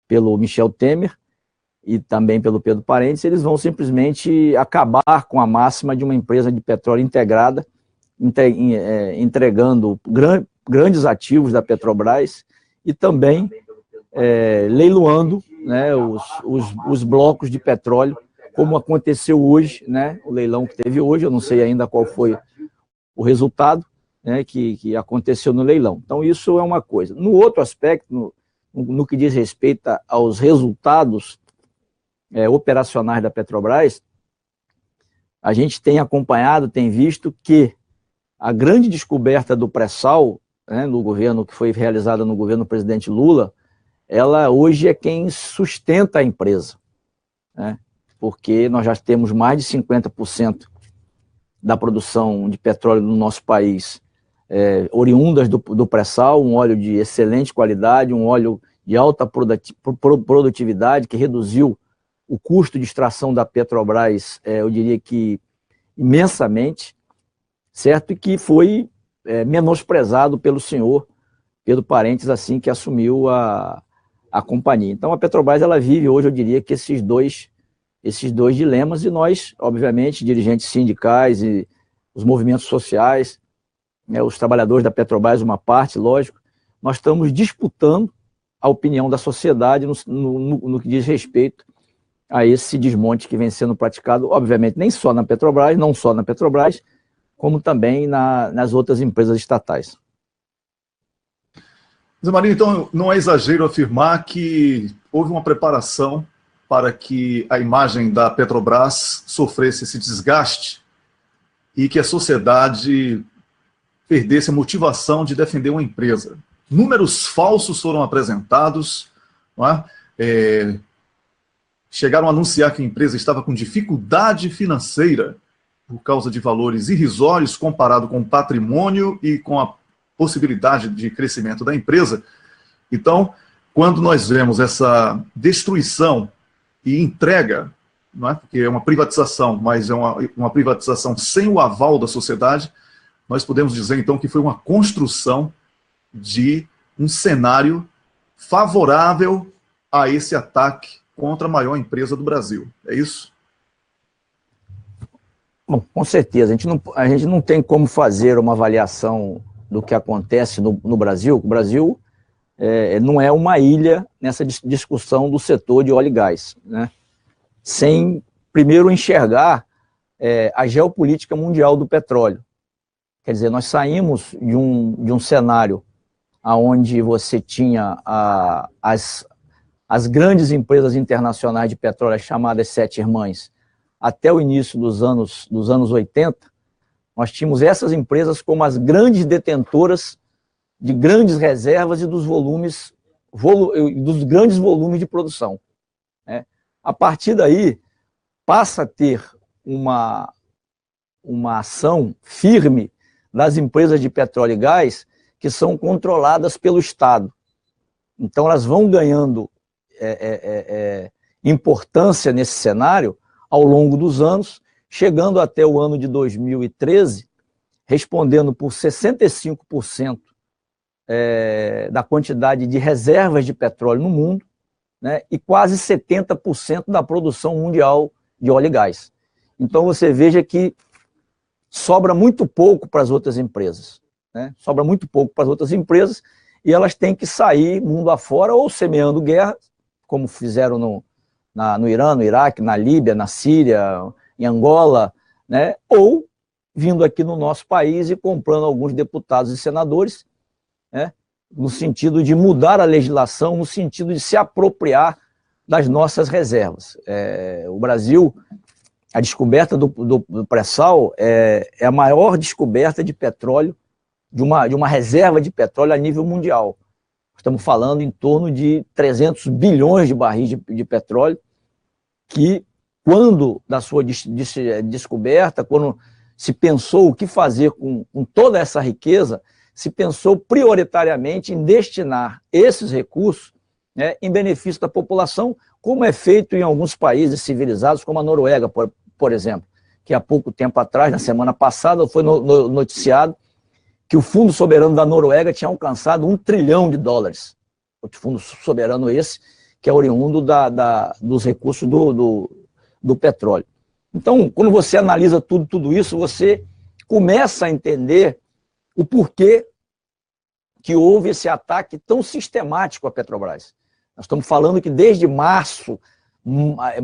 pelo Michel Temer e também pelo Pedro Parentes, eles vão simplesmente acabar com a máxima de uma empresa de petróleo integrada, entregando grandes ativos da Petrobras e também leiloando, né, os blocos de petróleo, como aconteceu hoje, né, o leilão que teve hoje, eu não sei ainda qual foi o resultado, né, que aconteceu no leilão. Então isso é uma coisa. No outro aspecto, no que diz respeito aos resultados operacionais da Petrobras, a gente tem acompanhado, tem visto que a grande descoberta do pré-sal, né, no governo, que foi realizada no governo do presidente Lula, ela hoje é quem sustenta a empresa, né, porque nós já temos mais de 50% da produção de petróleo no nosso país oriundas do pré-sal, um óleo de excelente qualidade, um óleo de alta produtividade, que reduziu o custo de extração da Petrobras, eu diria que imensamente, certo? E que foi menosprezado pelo senhor Pedro Parentes assim que assumiu a companhia. Então a Petrobras, ela vive hoje, eu diria que esses dois dilemas, e nós, obviamente, dirigentes sindicais e os movimentos sociais, os trabalhadores da Petrobras, uma parte, lógico, nós estamos disputando a opinião da sociedade no que diz respeito a esse desmonte que vem sendo praticado, obviamente, nem só na Petrobras, não só na Petrobras, como também nas outras empresas estatais. Zé Maria, então não é exagero afirmar que houve uma preparação para que a imagem da Petrobras sofresse esse desgaste e que a sociedade perdesse a motivação de defender uma empresa. Números falsos foram apresentados, não é? Chegaram a anunciar que a empresa estava com dificuldade financeira por causa de valores irrisórios comparado com o patrimônio e com a possibilidade de crescimento da empresa. Então, quando nós vemos essa destruição e entrega, não é? Porque é uma privatização, mas é uma privatização sem o aval da sociedade, nós podemos dizer, então, que foi uma construção de um cenário favorável a esse ataque contra a maior empresa do Brasil. É isso? Bom, com certeza. A gente não tem como fazer uma avaliação do que acontece no Brasil. O Brasil não é uma ilha nessa discussão do setor de óleo e gás, né? Sem primeiro enxergar a geopolítica mundial do petróleo. Quer dizer, nós saímos de um cenário onde você tinha as grandes empresas internacionais de petróleo, chamadas Sete Irmãs, até o início dos anos 80, nós tínhamos essas empresas como as grandes detentoras de grandes reservas e dos grandes volumes de produção, né? A partir daí, passa a ter uma ação firme das empresas de petróleo e gás que são controladas pelo Estado. Então elas vão ganhando importância nesse cenário ao longo dos anos, chegando até o ano de 2013, respondendo por 65% da quantidade de reservas de petróleo no mundo, né, e quase 70% da produção mundial de óleo e gás. Então você veja que sobra muito pouco para as outras empresas, né? Sobra muito pouco para as outras empresas, e elas têm que sair mundo afora, ou semeando guerra, como fizeram no Irã, no Iraque, na Líbia, na Síria, em Angola, né? Ou vindo aqui no nosso país e comprando alguns deputados e senadores, né? No sentido de mudar a legislação, no sentido de se apropriar das nossas reservas. O Brasil, a descoberta do pré-sal é a maior descoberta de petróleo, de uma reserva de petróleo a nível mundial. Estamos falando em torno de 300 bilhões de barris de petróleo, que quando da sua descoberta, quando se pensou o que fazer com toda essa riqueza, se pensou prioritariamente em destinar esses recursos, né, em benefício da população, como é feito em alguns países civilizados, como a Noruega, por exemplo, que há pouco tempo atrás, na semana passada, foi noticiado que o Fundo Soberano da Noruega tinha alcançado US$ 1 trilhão. O Fundo Soberano esse, que é oriundo dos recursos do petróleo. Então, quando você analisa tudo isso, você começa a entender o porquê que houve esse ataque tão sistemático à Petrobras. Nós estamos falando que desde março,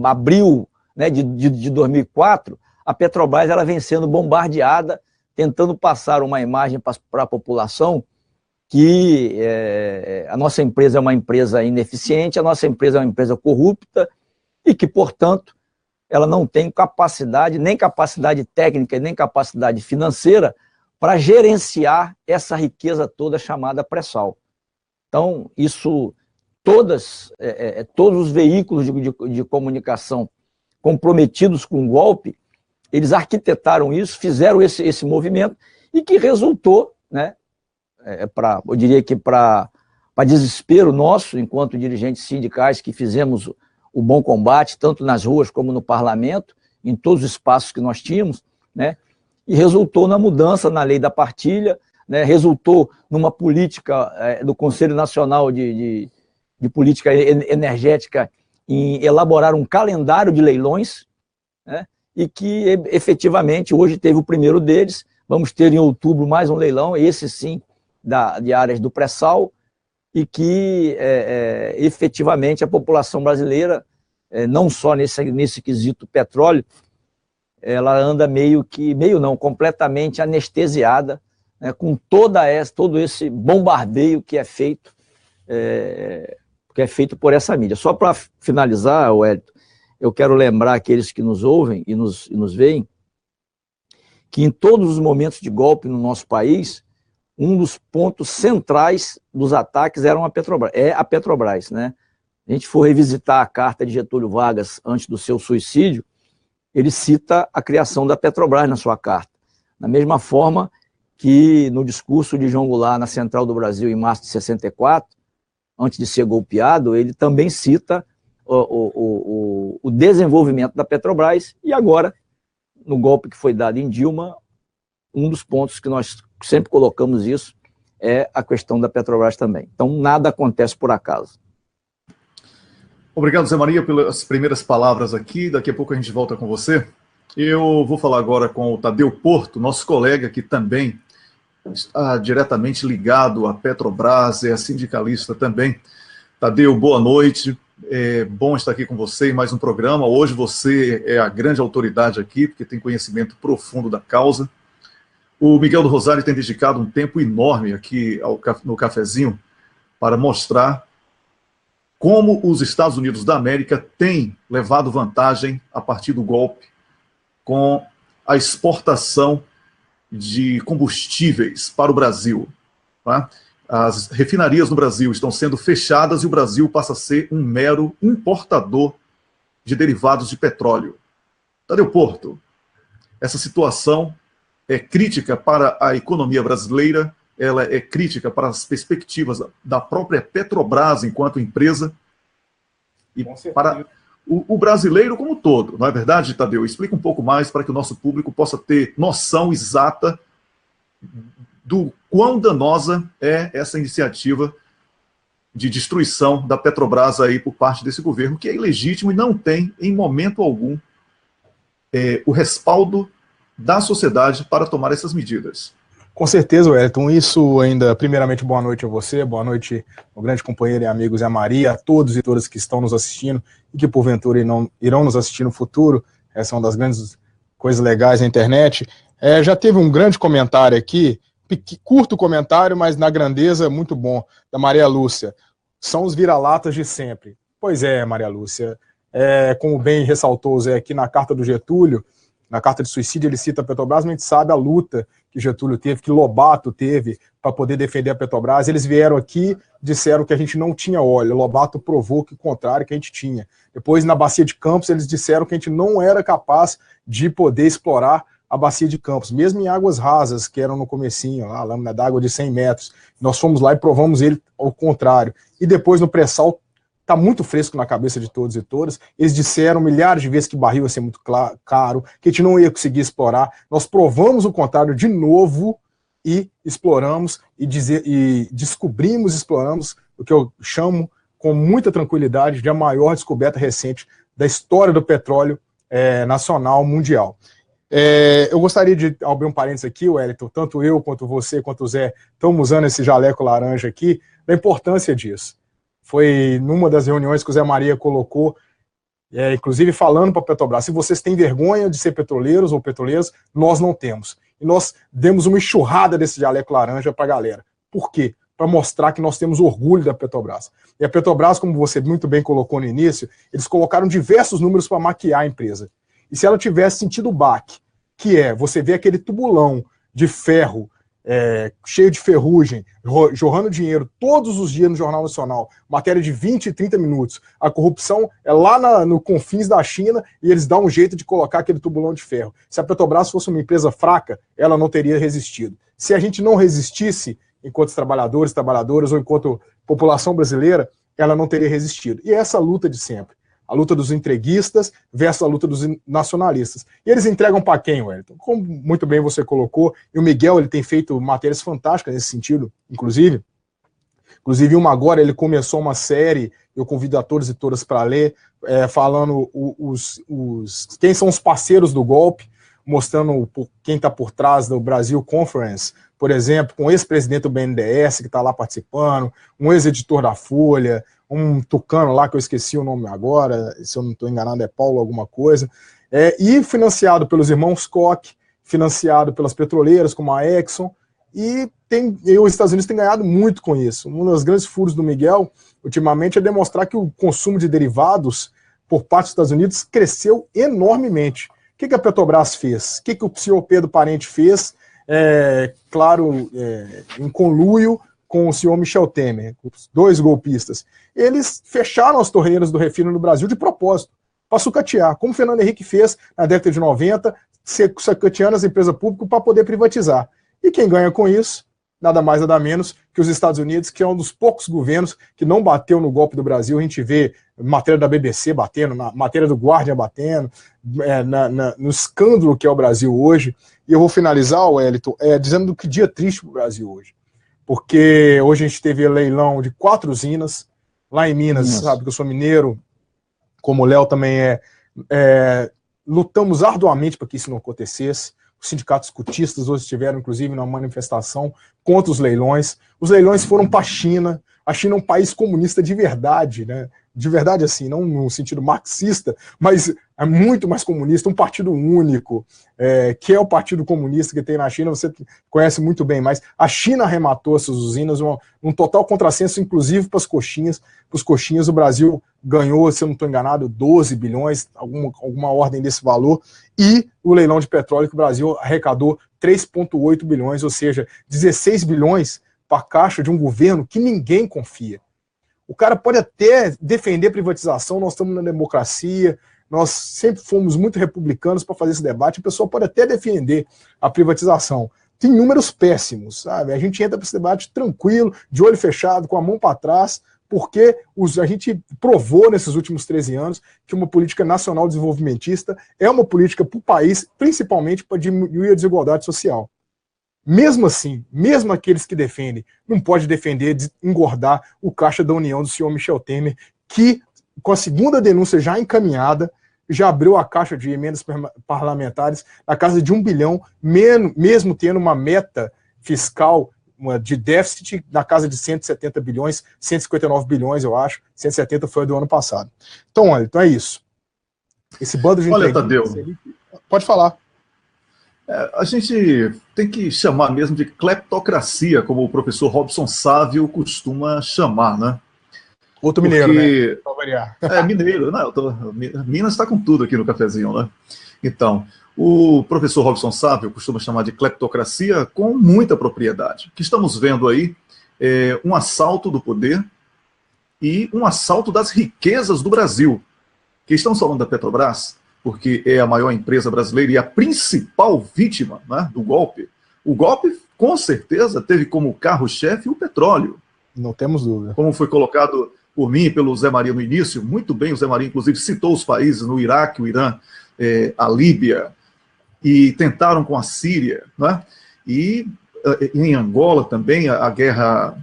abril, né, de 2004, a Petrobras ela vem sendo bombardeada, tentando passar uma imagem para a população que a nossa empresa é uma empresa ineficiente, a nossa empresa é uma empresa corrupta e que, portanto, ela não tem capacidade, nem capacidade técnica, nem capacidade financeira para gerenciar essa riqueza toda chamada pré-sal. Então, isso, todos os veículos de comunicação comprometidos com o golpe, eles arquitetaram isso, fizeram esse movimento e que resultou, né, eu diria que para desespero nosso, enquanto dirigentes sindicais que fizemos o bom combate, tanto nas ruas como no parlamento, em todos os espaços que nós tínhamos, né, e resultou na mudança na lei da partilha, né, resultou numa política do Conselho Nacional de Política Energética em elaborar um calendário de leilões, né, e que efetivamente hoje teve o primeiro deles. Vamos ter em outubro mais um leilão, esse sim, de áreas do pré-sal, e que efetivamente a população brasileira, não só nesse quesito petróleo, ela anda completamente anestesiada, né, com todo esse bombardeio que é feito por essa mídia. Só para finalizar, Wellington, eu quero lembrar aqueles que nos ouvem e nos veem, que em todos os momentos de golpe no nosso país, um dos pontos centrais dos ataques é a Petrobras, né? A gente for revisitar a carta de Getúlio Vargas antes do seu suicídio, ele cita a criação da Petrobras na sua carta. Da mesma forma que no discurso de João Goulart na Central do Brasil em março de 64, antes de ser golpeado, ele também cita o desenvolvimento da Petrobras, e agora, no golpe que foi dado em Dilma, um dos pontos que nós sempre colocamos isso é a questão da Petrobras também. Então, nada acontece por acaso. Obrigado, Zé Maria, pelas primeiras palavras aqui. Daqui a pouco a gente volta com você. Eu vou falar agora com o Tadeu Porto, nosso colega que também está diretamente ligado à Petrobras, é sindicalista também. Tadeu, boa noite. É bom estar aqui com você em mais um programa. Hoje você é a grande autoridade aqui, porque tem conhecimento profundo da causa. O Miguel do Rosário tem dedicado um tempo enorme aqui no cafezinho para mostrar como os Estados Unidos da América têm levado vantagem a partir do golpe com a exportação de combustíveis para o Brasil. Tá? As refinarias no Brasil estão sendo fechadas e o Brasil passa a ser um mero importador de derivados de petróleo. Tadeu Porto, essa situação é crítica para a economia brasileira, ela é crítica para as perspectivas da própria Petrobras enquanto empresa e para o brasileiro como um todo, não é verdade, Tadeu? Explica um pouco mais para que o nosso público possa ter noção exata do quão danosa é essa iniciativa de destruição da Petrobras aí por parte desse governo, que é ilegítimo e não tem, em momento algum, o respaldo da sociedade para tomar essas medidas. Com certeza, Wellington. Isso ainda, primeiramente, boa noite a você, boa noite ao grande companheiro e amigo Zé Maria, a todos e todas que estão nos assistindo e que, porventura, irão nos assistir no futuro. Essa é uma das grandes coisas legais da internet. Já teve um grande comentário aqui, curto comentário, mas na grandeza muito bom, da Maria Lúcia. São os vira-latas de sempre. Pois é, Maria Lúcia. Como bem ressaltou o Zé aqui na carta do Getúlio, na carta de suicídio, ele cita a Petrobras, mas a gente sabe a luta que Getúlio teve, que Lobato teve para poder defender a Petrobras. Eles vieram aqui, disseram que a gente não tinha óleo. Lobato provou que o contrário, que a gente tinha. Depois, na Bacia de Campos, eles disseram que a gente não era capaz de poder explorar a Bacia de Campos, mesmo em águas rasas, que eram no comecinho, lá, a lâmina d'água de 100 metros. Nós fomos lá e provamos ele ao contrário. E depois, no pré-sal, está muito fresco na cabeça de todos e todas. Eles disseram milhares de vezes que barril ia ser muito caro, que a gente não ia conseguir explorar. Nós provamos o contrário de novo e exploramos e descobrimos, exploramos o que eu chamo com muita tranquilidade de a maior descoberta recente da história do petróleo nacional, mundial. Eu gostaria de abrir um parênteses aqui, Wellington, tanto eu, quanto você, quanto o Zé, estamos usando esse jaleco laranja aqui, da importância disso. Foi numa das reuniões que o Zé Maria colocou, inclusive falando para a Petrobras, se vocês têm vergonha de ser petroleiros ou petroleiras, nós não temos. E nós demos uma enxurrada desse jaleco laranja para a galera. Por quê? Para mostrar que nós temos orgulho da Petrobras. E a Petrobras, como você muito bem colocou no início, eles colocaram diversos números para maquiar a empresa. E se ela tivesse sentido o baque, que você vê aquele tubulão de ferro, cheio de ferrugem, jorrando dinheiro todos os dias no Jornal Nacional, matéria de 20 e 30 minutos, a corrupção é lá no confins da China e eles dão um jeito de colocar aquele tubulão de ferro. Se a Petrobras fosse uma empresa fraca, ela não teria resistido. Se a gente não resistisse, enquanto trabalhadores, trabalhadoras ou enquanto população brasileira, ela não teria resistido. E essa luta de sempre. A luta dos entreguistas versus a luta dos nacionalistas. E eles entregam para quem, Wellington? Como muito bem você colocou, e o Miguel ele tem feito matérias fantásticas nesse sentido, inclusive uma agora, ele começou uma série, eu convido a todos e todas para ler, falando quem são os parceiros do golpe, mostrando quem está por trás do Brasil Conference, por exemplo, com o ex-presidente do BNDES, que está lá participando, um ex-editor da Folha, um tucano lá, que eu esqueci o nome agora, se eu não estou enganado é Paulo alguma coisa, e financiado pelos irmãos Koch, financiado pelas petroleiras, como a Exxon, e os Estados Unidos têm ganhado muito com isso. Um dos grandes furos do Miguel, ultimamente, é demonstrar que o consumo de derivados por parte dos Estados Unidos cresceu enormemente. O que a Petrobras fez? O que o senhor Pedro Parente fez? Em conluio com o senhor Michel Temer, os dois golpistas. Eles fecharam as torneiras do refino no Brasil de propósito, para sucatear, como o Fernando Henrique fez na década de 90, sucateando as empresas públicas para poder privatizar. E quem ganha com isso, nada mais, nada menos que os Estados Unidos, que é um dos poucos governos que não bateu no golpe do Brasil. A gente vê matéria da BBC batendo, na matéria do Guardian batendo, no escândalo que é o Brasil hoje. E eu vou finalizar, Wellington, dizendo que dia triste para o Brasil hoje. Porque hoje a gente teve leilão de 4 usinas, lá em Minas, sabe que eu sou mineiro, como o Léo também lutamos arduamente para que isso não acontecesse. Os sindicatos escutistas hoje estiveram, inclusive, numa manifestação contra os leilões. Os leilões foram para a China. A China é um país comunista de verdade, né? De verdade, assim, não no sentido marxista, mas é muito mais comunista, um partido único, que é o Partido Comunista que tem na China, você conhece muito bem, mas a China arrematou essas usinas, um total contrassenso, inclusive para as coxinhas. Para os coxinhas, o Brasil ganhou, se eu não estou enganado, 12 bilhões, alguma ordem desse valor, e o leilão de petróleo que o Brasil arrecadou 3,8 bilhões, ou seja, 16 bilhões para a caixa de um governo que ninguém confia. O cara pode até defender privatização, nós estamos na democracia, nós sempre fomos muito republicanos para fazer esse debate, a pessoa pode até defender a privatização. Tem números péssimos, sabe? A gente entra para esse debate tranquilo, de olho fechado, com a mão para trás, porque a gente provou nesses últimos 13 anos que uma política nacional desenvolvimentista é uma política para o país, principalmente para diminuir a desigualdade social. Mesmo assim, mesmo aqueles que defendem, não pode defender de engordar o caixa da União do senhor Michel Temer, que, com a segunda denúncia já encaminhada, já abriu a caixa de emendas parlamentares na casa de 1 bilhão, mesmo tendo uma meta fiscal de déficit na casa de 170 bilhões, 159 bilhões, eu acho, 170 foi do ano passado. Então, olha, então é isso. Esse bando de Olha, Tadeu, pode falar. A gente tem que chamar mesmo de cleptocracia, como o professor Robson Sávio costuma chamar, né? Outro mineiro, né? Pra variar. Mineiro. Não, Minas está com tudo aqui no cafezinho, né? Então, o professor Robson Sávio costuma chamar de cleptocracia com muita propriedade. O que estamos vendo aí é um assalto do poder e um assalto das riquezas do Brasil. Que estamos falando da Petrobras, porque é a maior empresa brasileira e a principal vítima, né, do golpe. O golpe, com certeza, teve como carro-chefe o petróleo. Não temos dúvida. Como foi colocado por mim e pelo Zé Maria no início, muito bem, o Zé Maria, inclusive, citou os países no Iraque, o Irã, a Líbia, e tentaram com a Síria, né? E em Angola também, a guerra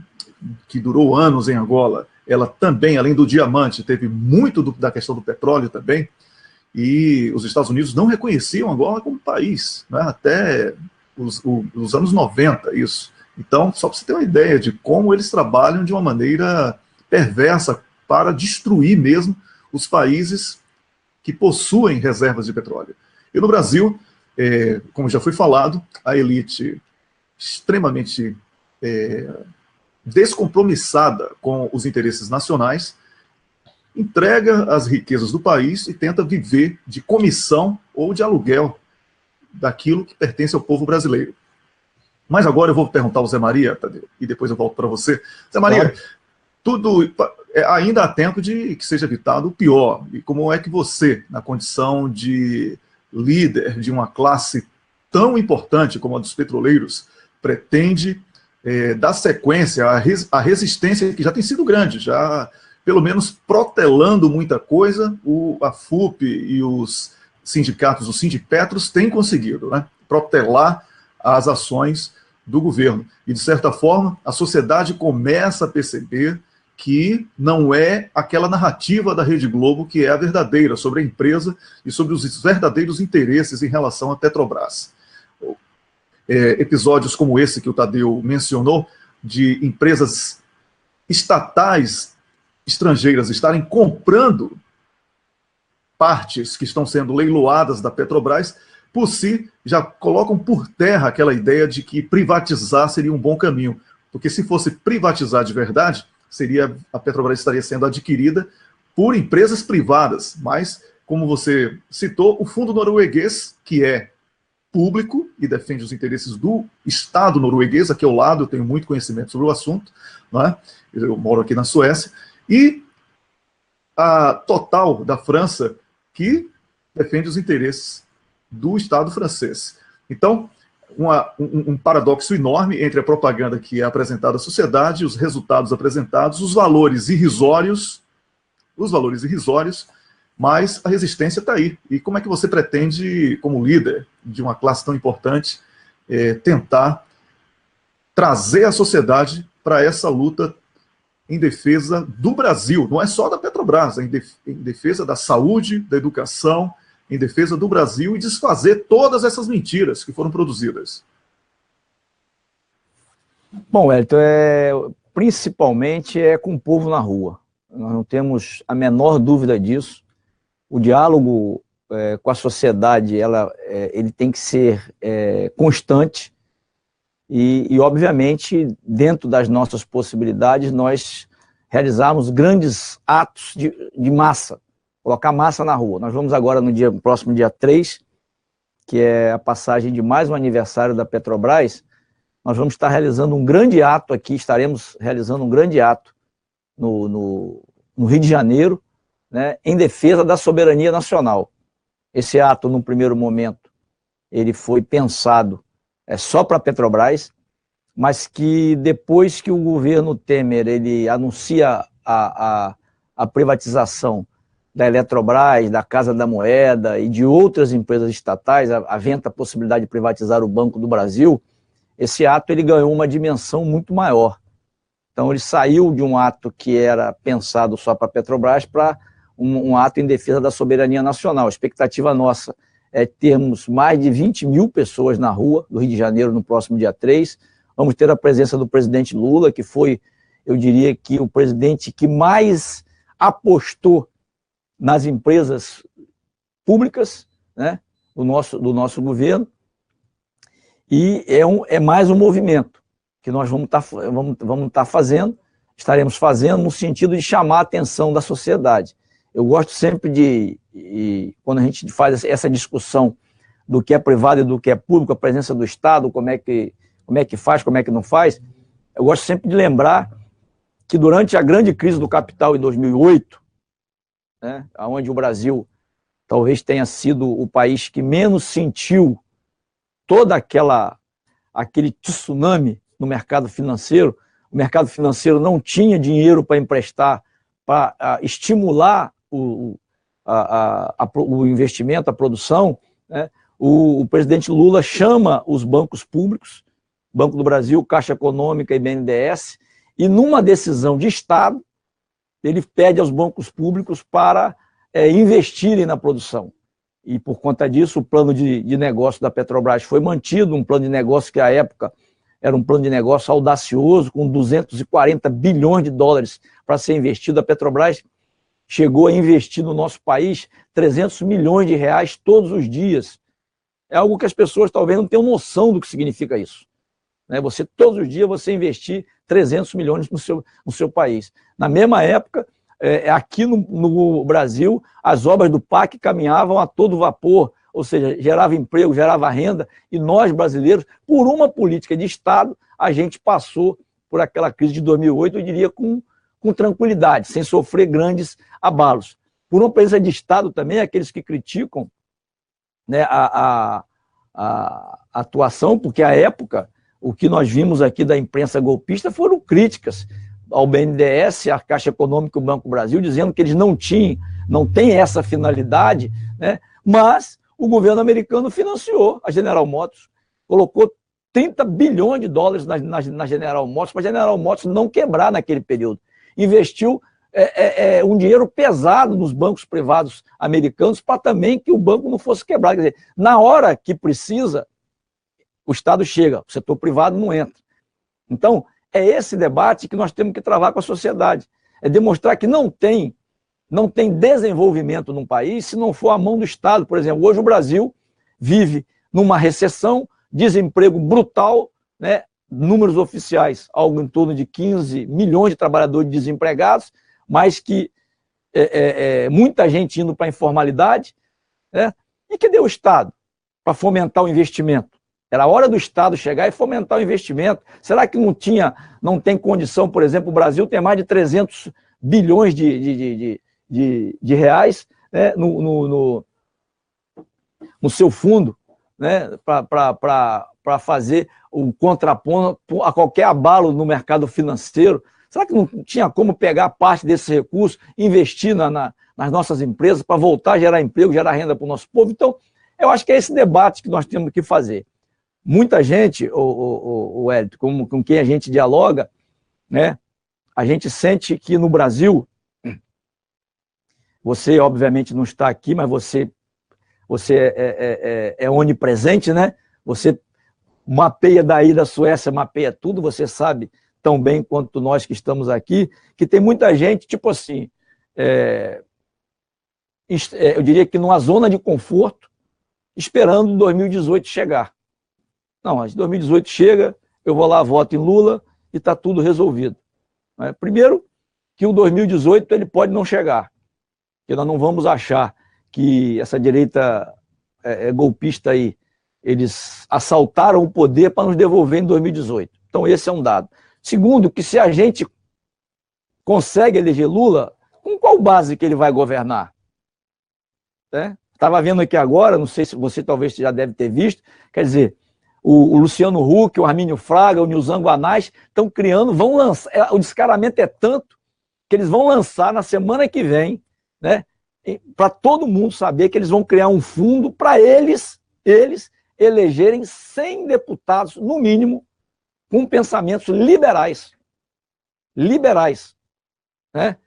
que durou anos em Angola, ela também, além do diamante, teve muito da questão do petróleo também, e os Estados Unidos não reconheciam Angola como país, né, até os anos 90, isso. Então, só para você ter uma ideia de como eles trabalham de uma maneira perversa para destruir mesmo os países que possuem reservas de petróleo. E no Brasil, como já foi falado, a elite extremamente descompromissada com os interesses nacionais, entrega as riquezas do país e tenta viver de comissão ou de aluguel daquilo que pertence ao povo brasileiro. Mas agora eu vou perguntar ao Zé Maria, Tadeu, e depois eu volto para você. Zé Maria, ainda há tempo de que seja evitado o pior. E como é que você, na condição de líder de uma classe tão importante como a dos petroleiros, pretende dar sequência à resistência que já tem sido grande, já pelo menos protelando muita coisa, a FUP e os sindicatos, os sindipetros, têm conseguido, né, protelar as ações do governo. E, de certa forma, a sociedade começa a perceber que não é aquela narrativa da Rede Globo que é a verdadeira sobre a empresa e sobre os verdadeiros interesses em relação à Petrobras. Episódios como esse que o Tadeu mencionou, de empresas estatais estrangeiras estarem comprando partes que estão sendo leiloadas da Petrobras, por si, já colocam por terra aquela ideia de que privatizar seria um bom caminho. Porque se fosse privatizar de verdade, a Petrobras estaria sendo adquirida por empresas privadas. Mas, como você citou, o fundo norueguês, que é público e defende os interesses do Estado norueguês, aqui ao lado, eu tenho muito conhecimento sobre o assunto, não é? Eu moro aqui na Suécia, e a Total da França, que defende os interesses do Estado francês. Então, um paradoxo enorme entre a propaganda que é apresentada à sociedade, os resultados apresentados, os valores irrisórios, mas a resistência está aí. E como é que você pretende, como líder de uma classe tão importante, tentar trazer a sociedade para essa luta em defesa do Brasil? Não é só da Petrobras, é em defesa da saúde, da educação, em defesa do Brasil e desfazer todas essas mentiras que foram produzidas. Bom, Wellington, principalmente com o povo na rua. Nós não temos a menor dúvida disso. O diálogo com a sociedade ele tem que ser constante e, obviamente, dentro das nossas possibilidades, nós realizarmos grandes atos de massa, colocar massa na rua. Nós vamos agora, no próximo dia 3, que é a passagem de mais um aniversário da Petrobras, nós vamos estar realizando um grande ato aqui, estaremos realizando um grande ato no Rio de Janeiro, né, em defesa da soberania nacional. Esse ato, no primeiro momento, ele foi pensado só para a Petrobras, mas que depois que o governo Temer ele anuncia a privatização da Eletrobras, da Casa da Moeda e de outras empresas estatais, havendo a possibilidade de privatizar o Banco do Brasil, esse ato ele ganhou uma dimensão muito maior. Então ele saiu de um ato que era pensado só para a Petrobras para um ato em defesa da soberania nacional. A expectativa nossa é termos mais de 20 mil pessoas na rua do Rio de Janeiro no próximo dia 3. Vamos ter a presença do presidente Lula, que foi, eu diria que o presidente que mais apostou nas empresas públicas, né, do nosso governo, e é mais um movimento que nós vamos estar fazendo, estaremos fazendo no sentido de chamar a atenção da sociedade. Eu gosto sempre quando a gente faz essa discussão do que é privado e do que é público, a presença do Estado, como é que faz, como é que não faz, eu gosto sempre de lembrar que durante a grande crise do capital em 2008, né, onde o Brasil talvez tenha sido o país que menos sentiu todo aquele tsunami no mercado financeiro, o mercado financeiro não tinha dinheiro para emprestar, para estimular o investimento, a produção, né? O presidente Lula chama os bancos públicos, Banco do Brasil, Caixa Econômica e BNDES, e numa decisão de Estado, ele pede aos bancos públicos para investirem na produção. E, por conta disso, o plano de negócio da Petrobras foi mantido, um plano de negócio que, à época, era um plano de negócio audacioso, com 240 bilhões de dólares para ser investido. A Petrobras chegou a investir no nosso país 300 milhões de reais todos os dias. É algo que as pessoas talvez não tenham noção do que significa isso. Você, todos os dias, você investir 300 milhões no seu país. Na mesma época, aqui no Brasil, as obras do PAC caminhavam a todo vapor, ou seja, gerava emprego, gerava renda, e nós, brasileiros, por uma política de Estado, a gente passou por aquela crise de 2008, eu diria, com tranquilidade, sem sofrer grandes abalos. Por uma política de Estado também, aqueles que criticam, né, a atuação, porque à época, o que nós vimos aqui da imprensa golpista foram críticas ao BNDES, à Caixa Econômica e ao Banco do Brasil, dizendo que eles não têm essa finalidade, né? Mas o governo americano financiou a General Motors, colocou 30 bilhões de dólares na General Motors, para a General Motors não quebrar naquele período. Investiu um dinheiro pesado nos bancos privados americanos para também que o banco não fosse quebrado. Quer dizer, na hora que precisa, o Estado chega, o setor privado não entra. Então, é esse debate que nós temos que travar com a sociedade. É demonstrar que não tem desenvolvimento num país se não for a mão do Estado. Por exemplo, hoje o Brasil vive numa recessão, desemprego brutal, né? Números oficiais, algo em torno de 15 milhões de trabalhadores desempregados, mas que muita gente indo para a informalidade, né? E cadê o Estado para fomentar o investimento? Era a hora do Estado chegar e fomentar o investimento. Será que não tem condição, por exemplo, o Brasil tem mais de 300 bilhões de reais, né, no seu fundo, né, para fazer um contraponto a qualquer abalo no mercado financeiro? Será que não tinha como pegar parte desse recurso e investir nas nossas empresas para voltar a gerar emprego, gerar renda para o nosso povo? Então, eu acho que é esse debate que nós temos que fazer. Muita gente, o Hélio, com quem a gente dialoga, né, a gente sente que no Brasil, você obviamente não está aqui, mas você é onipresente, né? Você mapeia daí da Suécia, mapeia tudo, você sabe tão bem quanto nós que estamos aqui, que tem muita gente, tipo assim, eu diria que numa zona de conforto, esperando 2018 chegar. Não, mas 2018 chega, eu vou lá, voto em Lula e está tudo resolvido. Primeiro, que o 2018 ele pode não chegar, porque nós não vamos achar que essa direita golpista aí, eles assaltaram o poder para nos devolver em 2018. Então esse é um dado. Segundo, que se a gente consegue eleger Lula, com qual base que ele vai governar? Estava vendo aqui agora, não sei se você talvez já deve ter visto, quer dizer, o Luciano Huck, o Armínio Fraga, o Nilson Guanais estão criando, vão lançar, o descaramento é tanto que eles vão lançar na semana que vem, né, para todo mundo saber que eles vão criar um fundo para eles elegerem 100 deputados, no mínimo, com pensamentos liberais. Liberais. Né?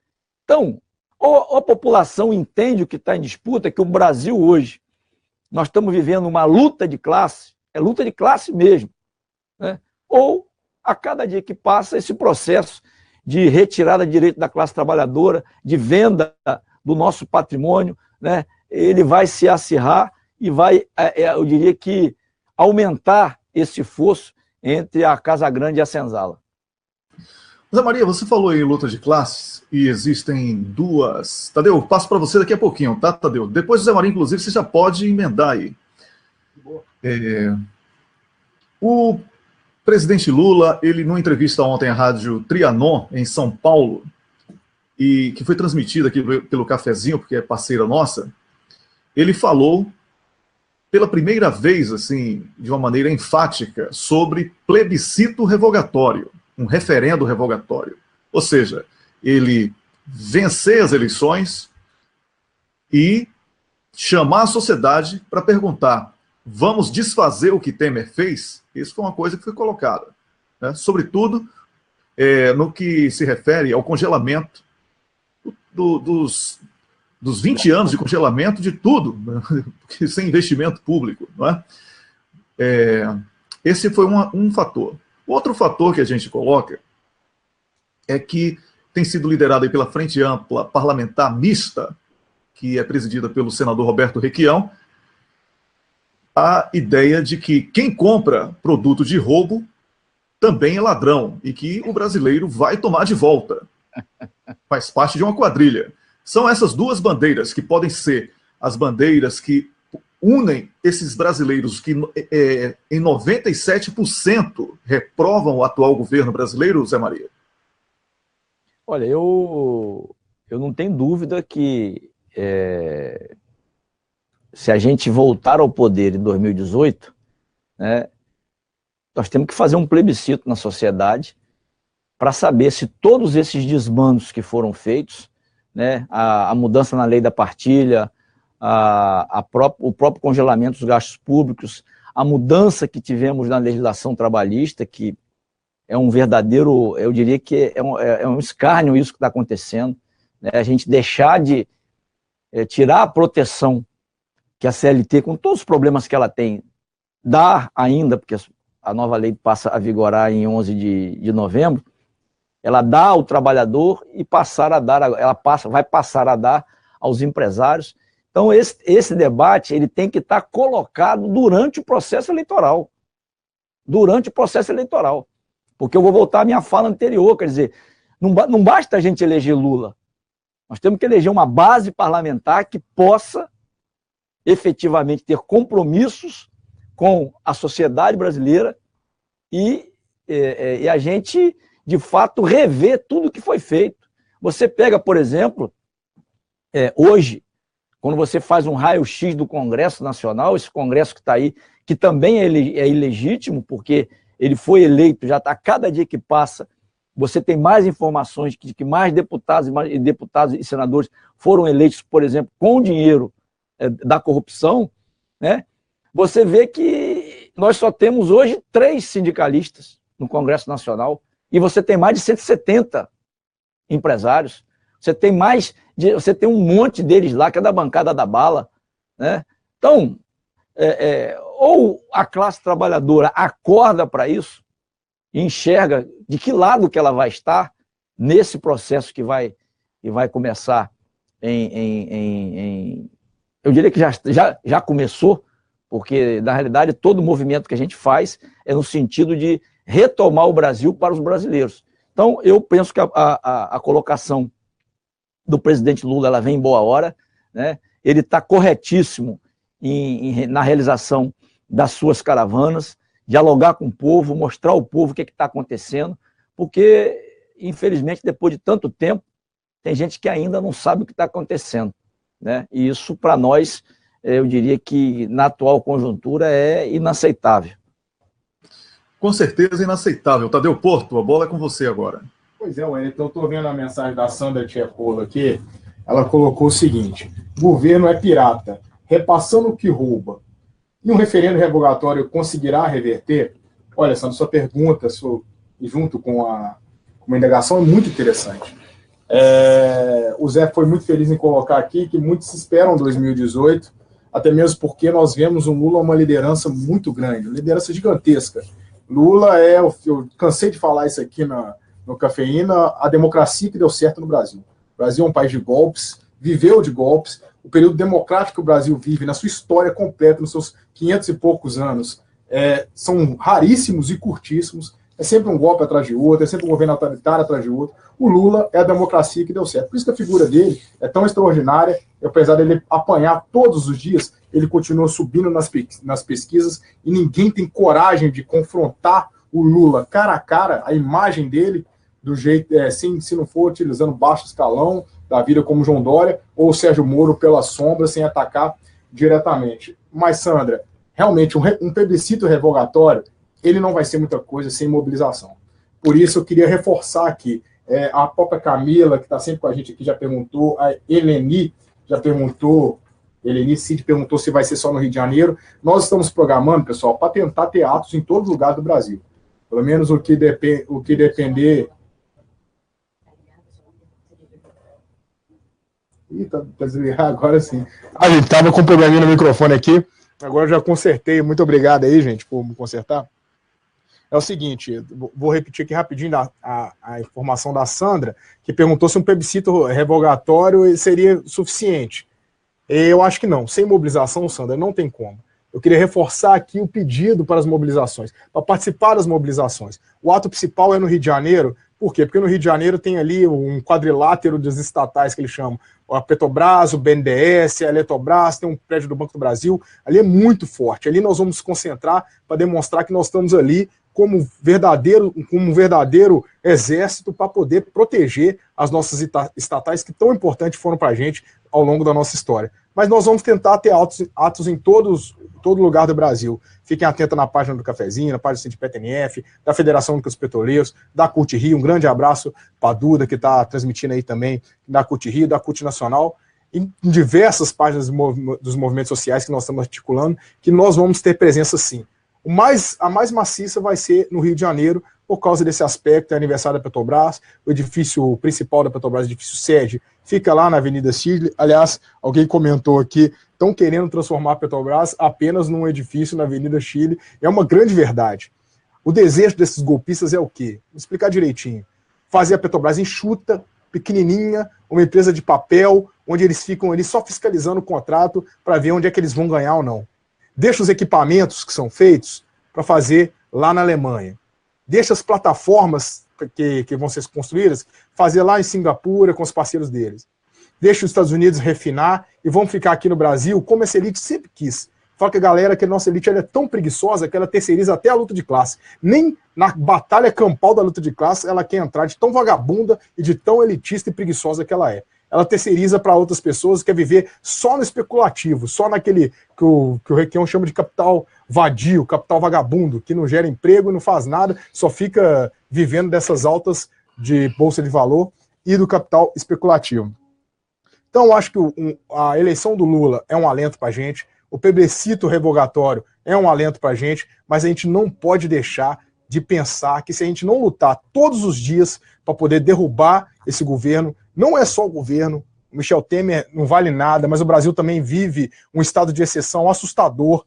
Então, ou a população entende o que está em disputa, que o Brasil hoje, nós estamos vivendo uma luta de classe, é luta de classe mesmo, né? Ou a cada dia que passa esse processo de retirada de direito da classe trabalhadora, de venda do nosso patrimônio, né? Ele vai se acirrar e vai, eu diria que, aumentar esse fosso entre a Casa Grande e a Senzala. Zé Maria, você falou em luta de classes e existem duas... Tadeu, eu passo para você daqui a pouquinho, tá, Tadeu? Depois do Zé Maria, inclusive, você já pode emendar aí. O presidente Lula, ele numa entrevista ontem à rádio Trianon, em São Paulo, e que foi transmitida aqui pelo Cafezinho, porque é parceira nossa, ele falou pela primeira vez, assim, de uma maneira enfática, sobre plebiscito revogatório, um referendo revogatório. Ou seja, ele vencer as eleições e chamar a sociedade para perguntar: vamos desfazer o que Temer fez? Isso foi uma coisa que foi colocada, né? Sobretudo no que se refere ao congelamento dos 20 anos de congelamento de tudo, sem investimento público. Não é? Esse foi um fator. Outro fator que a gente coloca é que tem sido liderado aí pela Frente Ampla Parlamentar Mista, que é presidida pelo senador Roberto Requião, a ideia de que quem compra produto de roubo também é ladrão e que o brasileiro vai tomar de volta. Faz parte de uma quadrilha. São essas duas bandeiras que podem ser as bandeiras que unem esses brasileiros que em 97% reprovam o atual governo brasileiro, Zé Maria? Olha, eu não tenho dúvida que se a gente voltar ao poder em 2018, né, nós temos que fazer um plebiscito na sociedade para saber se todos esses desmandos que foram feitos, né, a mudança na lei da partilha, o próprio congelamento dos gastos públicos, a mudança que tivemos na legislação trabalhista, que é um verdadeiro, eu diria que é um escárnio isso que está acontecendo, né, a gente deixar de tirar a proteção que a CLT, com todos os problemas que ela tem, dá ainda, porque a nova lei passa a vigorar em 11 de novembro, ela dá ao trabalhador e vai passar a dar aos empresários. Então, esse debate ele tem que estar colocado durante o processo eleitoral. Durante o processo eleitoral. Porque eu vou voltar à minha fala anterior, quer dizer, não basta a gente eleger Lula. Nós temos que eleger uma base parlamentar que possa efetivamente ter compromissos com a sociedade brasileira e a gente, de fato, rever tudo que foi feito. Você pega, por exemplo, hoje, quando você faz um raio-x do Congresso Nacional, esse Congresso que está aí, que também é ilegítimo, porque ele foi eleito, já está, cada dia que passa, você tem mais informações de que mais deputados e senadores foram eleitos, por exemplo, com dinheiro da corrupção, né? Você vê que nós só temos hoje 3 sindicalistas no Congresso Nacional e você tem mais de 170 empresários. Você tem um monte deles lá que é da bancada da bala, né? Então, ou a classe trabalhadora acorda para isso e enxerga de que lado que ela vai estar nesse processo que vai começar eu diria que já começou, porque, na realidade, todo movimento que a gente faz é no sentido de retomar o Brasil para os brasileiros. Então, eu penso que a colocação do presidente Lula ela vem em boa hora, né? Ele está corretíssimo na realização das suas caravanas, dialogar com o povo, mostrar ao povo o que está acontecendo, porque, infelizmente, depois de tanto tempo, tem gente que ainda não sabe o que está acontecendo, né? E isso, para nós, eu diria que, na atual conjuntura, é inaceitável. Com certeza inaceitável. Tadeu Porto, a bola é com você agora. Pois é, Wellington, eu estou vendo a mensagem da Sandra Tchepolo aqui. Ela colocou o seguinte: governo é pirata, repassando o que rouba. E um referendo revogatório conseguirá reverter? Olha, Sandra, sua pergunta, junto com uma indagação, é muito interessante. O Zé foi muito feliz em colocar aqui que muitos esperam 2018, até mesmo porque nós vemos o Lula uma liderança muito grande, uma liderança gigantesca. Lula eu cansei de falar isso aqui no Cafeína, a democracia que deu certo no Brasil. O Brasil é um país de golpes, viveu de golpes, o período democrático que o Brasil vive na sua história completa, nos seus 500 e poucos anos, são raríssimos e curtíssimos, é sempre um golpe atrás de outro, é sempre um governo autoritário atrás de outro. O Lula é a democracia que deu certo. Por isso que a figura dele é tão extraordinária, apesar dele apanhar todos os dias, ele continua subindo nas pesquisas e ninguém tem coragem de confrontar o Lula cara a cara, a imagem dele, do jeito, se não for utilizando baixo escalão da vida como João Dória ou Sérgio Moro pela sombra, sem atacar diretamente. Mas, Sandra, realmente um plebiscito revogatório, ele não vai ser muita coisa sem mobilização. Por isso eu queria reforçar aqui, a própria Camila, que está sempre com a gente aqui, já perguntou, a Eleni já perguntou, Eleni Cid perguntou se vai ser só no Rio de Janeiro. Nós estamos programando, pessoal, para tentar ter atos em todo lugar do Brasil. Pelo menos o que depender... Ih, tá desligado agora sim. A gente tava com um probleminha no microfone aqui, agora já consertei. Muito obrigado aí, gente, por me consertar. É o seguinte, vou repetir aqui rapidinho a informação da Sandra, que perguntou se um plebiscito revogatório seria suficiente. Eu acho que não. Sem mobilização, Sandra, não tem como. Eu queria reforçar aqui o pedido para as mobilizações, para participar das mobilizações. O ato principal é no Rio de Janeiro. Por quê? Porque no Rio de Janeiro tem ali um quadrilátero dos estatais que eles chamam. A Petrobras, o BNDES, a Eletrobras, tem um prédio do Banco do Brasil. Ali é muito forte. Ali nós vamos nos concentrar para demonstrar que nós estamos ali como um verdadeiro exército para poder proteger as nossas estatais que tão importantes foram para a gente ao longo da nossa história. Mas nós vamos tentar ter atos em todo lugar do Brasil. Fiquem atentos na página do Cafezinho, na página do Sindipetnf, da Federação Única dos Petroleiros, da CUT Rio. Um grande abraço para a Duda, que está transmitindo aí também, da CUT Rio, da CUT Nacional, em diversas páginas dos movimentos sociais que nós estamos articulando, que nós vamos ter presença sim. A mais maciça vai ser no Rio de Janeiro, por causa desse aspecto, é aniversário da Petrobras, o edifício principal da Petrobras, o edifício sede, fica lá na Avenida Chile. Aliás, alguém comentou aqui, estão querendo transformar a Petrobras apenas num edifício na Avenida Chile. É uma grande verdade. O desejo desses golpistas é o quê? Vou explicar direitinho. Fazer a Petrobras enxuta, pequenininha, uma empresa de papel, onde eles ficam ali só fiscalizando o contrato para ver onde é que eles vão ganhar ou não. Deixa os equipamentos que são feitos para fazer lá na Alemanha. Deixa as plataformas que vão ser construídas fazer lá em Singapura com os parceiros deles. Deixa os Estados Unidos refinar e vão ficar aqui no Brasil como essa elite sempre quis. Fala que a galera, que a nossa elite ela é tão preguiçosa que ela terceiriza até a luta de classe. Nem na batalha campal da luta de classe ela quer entrar, de tão vagabunda e de tão elitista e preguiçosa que ela é. Ela terceiriza para outras pessoas, quer viver só no especulativo, só naquele que o Requião chama de capital vadio, capital vagabundo, que não gera emprego e não faz nada, só fica vivendo dessas altas de bolsa de valor e do capital especulativo. Então, eu acho que a eleição do Lula é um alento para a gente, o plebiscito revogatório é um alento para a gente, mas a gente não pode deixar de pensar que se a gente não lutar todos os dias para poder derrubar esse governo, não é só o governo, o Michel Temer não vale nada, mas o Brasil também vive um estado de exceção assustador,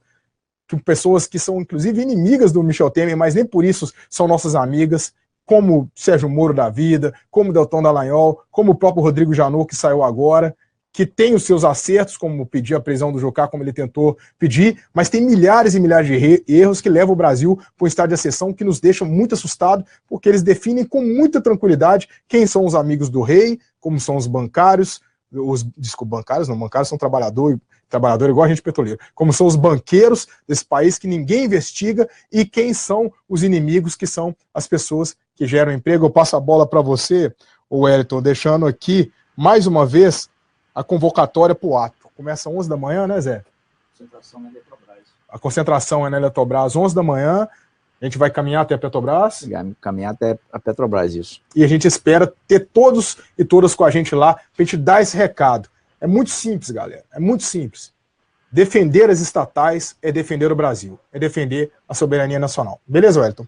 que pessoas que são inclusive inimigas do Michel Temer, mas nem por isso são nossas amigas, como Sérgio Moro da vida, como Deltan Dallagnol, como o próprio Rodrigo Janot, que saiu agora, que tem os seus acertos, como pedir a prisão do Jucá, como ele tentou pedir, mas tem milhares e milhares de erros que levam o Brasil para um estado de exceção que nos deixam muito assustados, porque eles definem com muita tranquilidade quem são os amigos do rei, como são os bancários, bancários são trabalhador igual a gente petroleiro, como são os banqueiros desse país que ninguém investiga e quem são os inimigos, que são as pessoas que geram emprego. Eu passo a bola para você, Wellington, deixando aqui, mais uma vez, a convocatória para o ato. Começa às 11 da manhã, né, Zé? Concentração na Eletrobras. A concentração é na Eletrobras, 11 da manhã. A gente vai caminhar até a Petrobras. Caminhar até a Petrobras, isso. E a gente espera ter todos e todas com a gente lá, para a gente dar esse recado. É muito simples, galera. É muito simples. Defender as estatais é defender o Brasil. É defender a soberania nacional. Beleza, Wellington?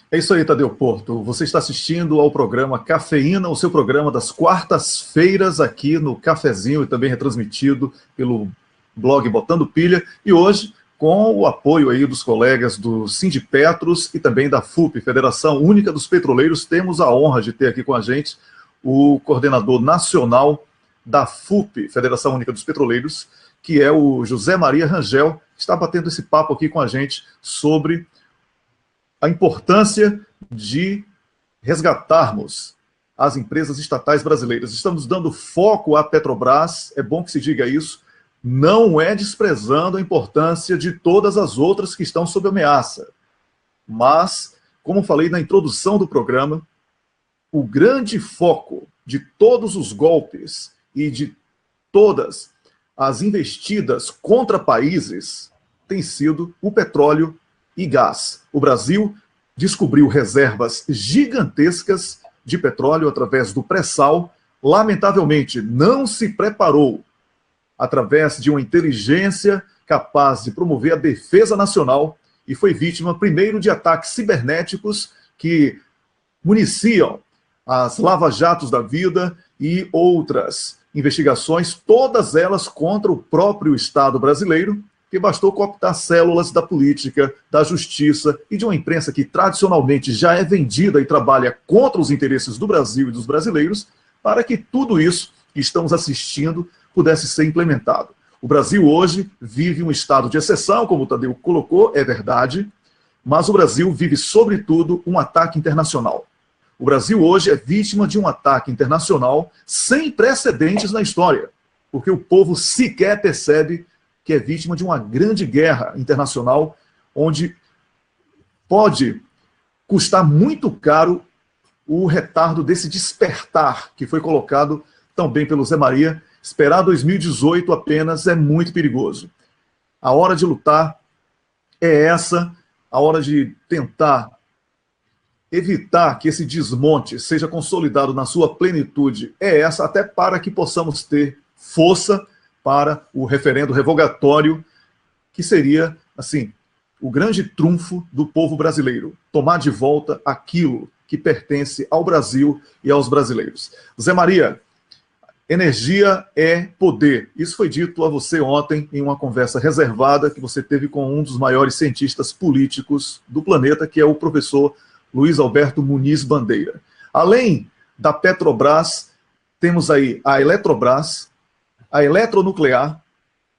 É isso aí, Tadeu Porto. Você está assistindo ao programa Cafeína, o seu programa das quartas-feiras aqui no Cafezinho e também retransmitido pelo blog Botando Pilha. E hoje, com o apoio aí dos colegas do Sindipetros e também da FUP, Federação Única dos Petroleiros, temos a honra de ter aqui com a gente o coordenador nacional da FUP, Federação Única dos Petroleiros, que é o José Maria Rangel, que está batendo esse papo aqui com a gente sobre a importância de resgatarmos as empresas estatais brasileiras. Estamos dando foco à Petrobras, é bom que se diga isso, não é desprezando a importância de todas as outras que estão sob ameaça. Mas, como falei na introdução do programa, o grande foco de todos os golpes e de todas as investidas contra países tem sido o petróleo e gás. O Brasil descobriu reservas gigantescas de petróleo através do pré-sal. Lamentavelmente, não se preparou através de uma inteligência capaz de promover a defesa nacional e foi vítima, primeiro, de ataques cibernéticos que municiam as lava-jatos da vida e outras investigações, todas elas contra o próprio Estado brasileiro, que bastou cooptar células da política, da justiça e de uma imprensa que tradicionalmente já é vendida e trabalha contra os interesses do Brasil e dos brasileiros, para que tudo isso que estamos assistindo pudesse ser implementado. O Brasil hoje vive um estado de exceção, como o Tadeu colocou, é verdade, mas o Brasil vive, sobretudo, um ataque internacional. O Brasil hoje é vítima de um ataque internacional sem precedentes na história, porque o povo sequer percebe que é vítima de uma grande guerra internacional, onde pode custar muito caro o retardo desse despertar que foi colocado também pelo Zé Maria. Esperar 2018 apenas é muito perigoso. A hora de lutar é essa, a hora de tentar evitar que esse desmonte seja consolidado na sua plenitude é essa, até para que possamos ter força para o referendo revogatório, que seria, assim, o grande trunfo do povo brasileiro, tomar de volta aquilo que pertence ao Brasil e aos brasileiros. Zé Maria, energia é poder. Isso foi dito a você ontem em uma conversa reservada que você teve com um dos maiores cientistas políticos do planeta, que é o professor Luiz Alberto Muniz Bandeira. Além da Petrobras, temos aí a Eletrobras, a Eletronuclear,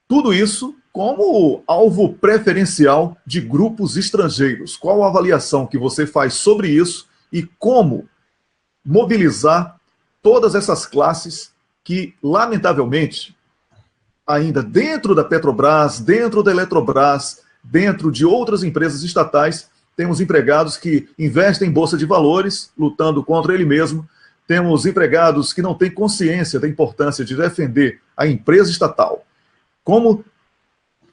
tudo isso como alvo preferencial de grupos estrangeiros. Qual a avaliação que você faz sobre isso e como mobilizar todas essas classes que, lamentavelmente, ainda dentro da Petrobras, dentro da Eletrobras, dentro de outras empresas estatais, temos empregados que investem em bolsa de valores, lutando contra ele mesmo. Temos empregados que não têm consciência da importância de defender a empresa estatal. Como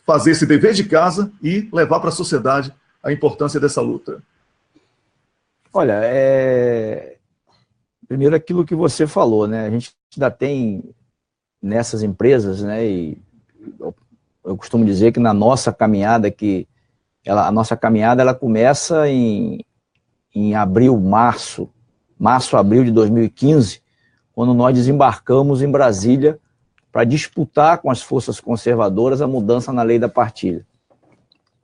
fazer esse dever de casa e levar para a sociedade a importância dessa luta? Olha, primeiro aquilo que você falou, né? A gente ainda tem nessas empresas, né? E eu costumo dizer que na nossa caminhada, a nossa caminhada ela começa em abril, março, abril de 2015, quando nós desembarcamos em Brasília para disputar com as forças conservadoras a mudança na lei da partilha.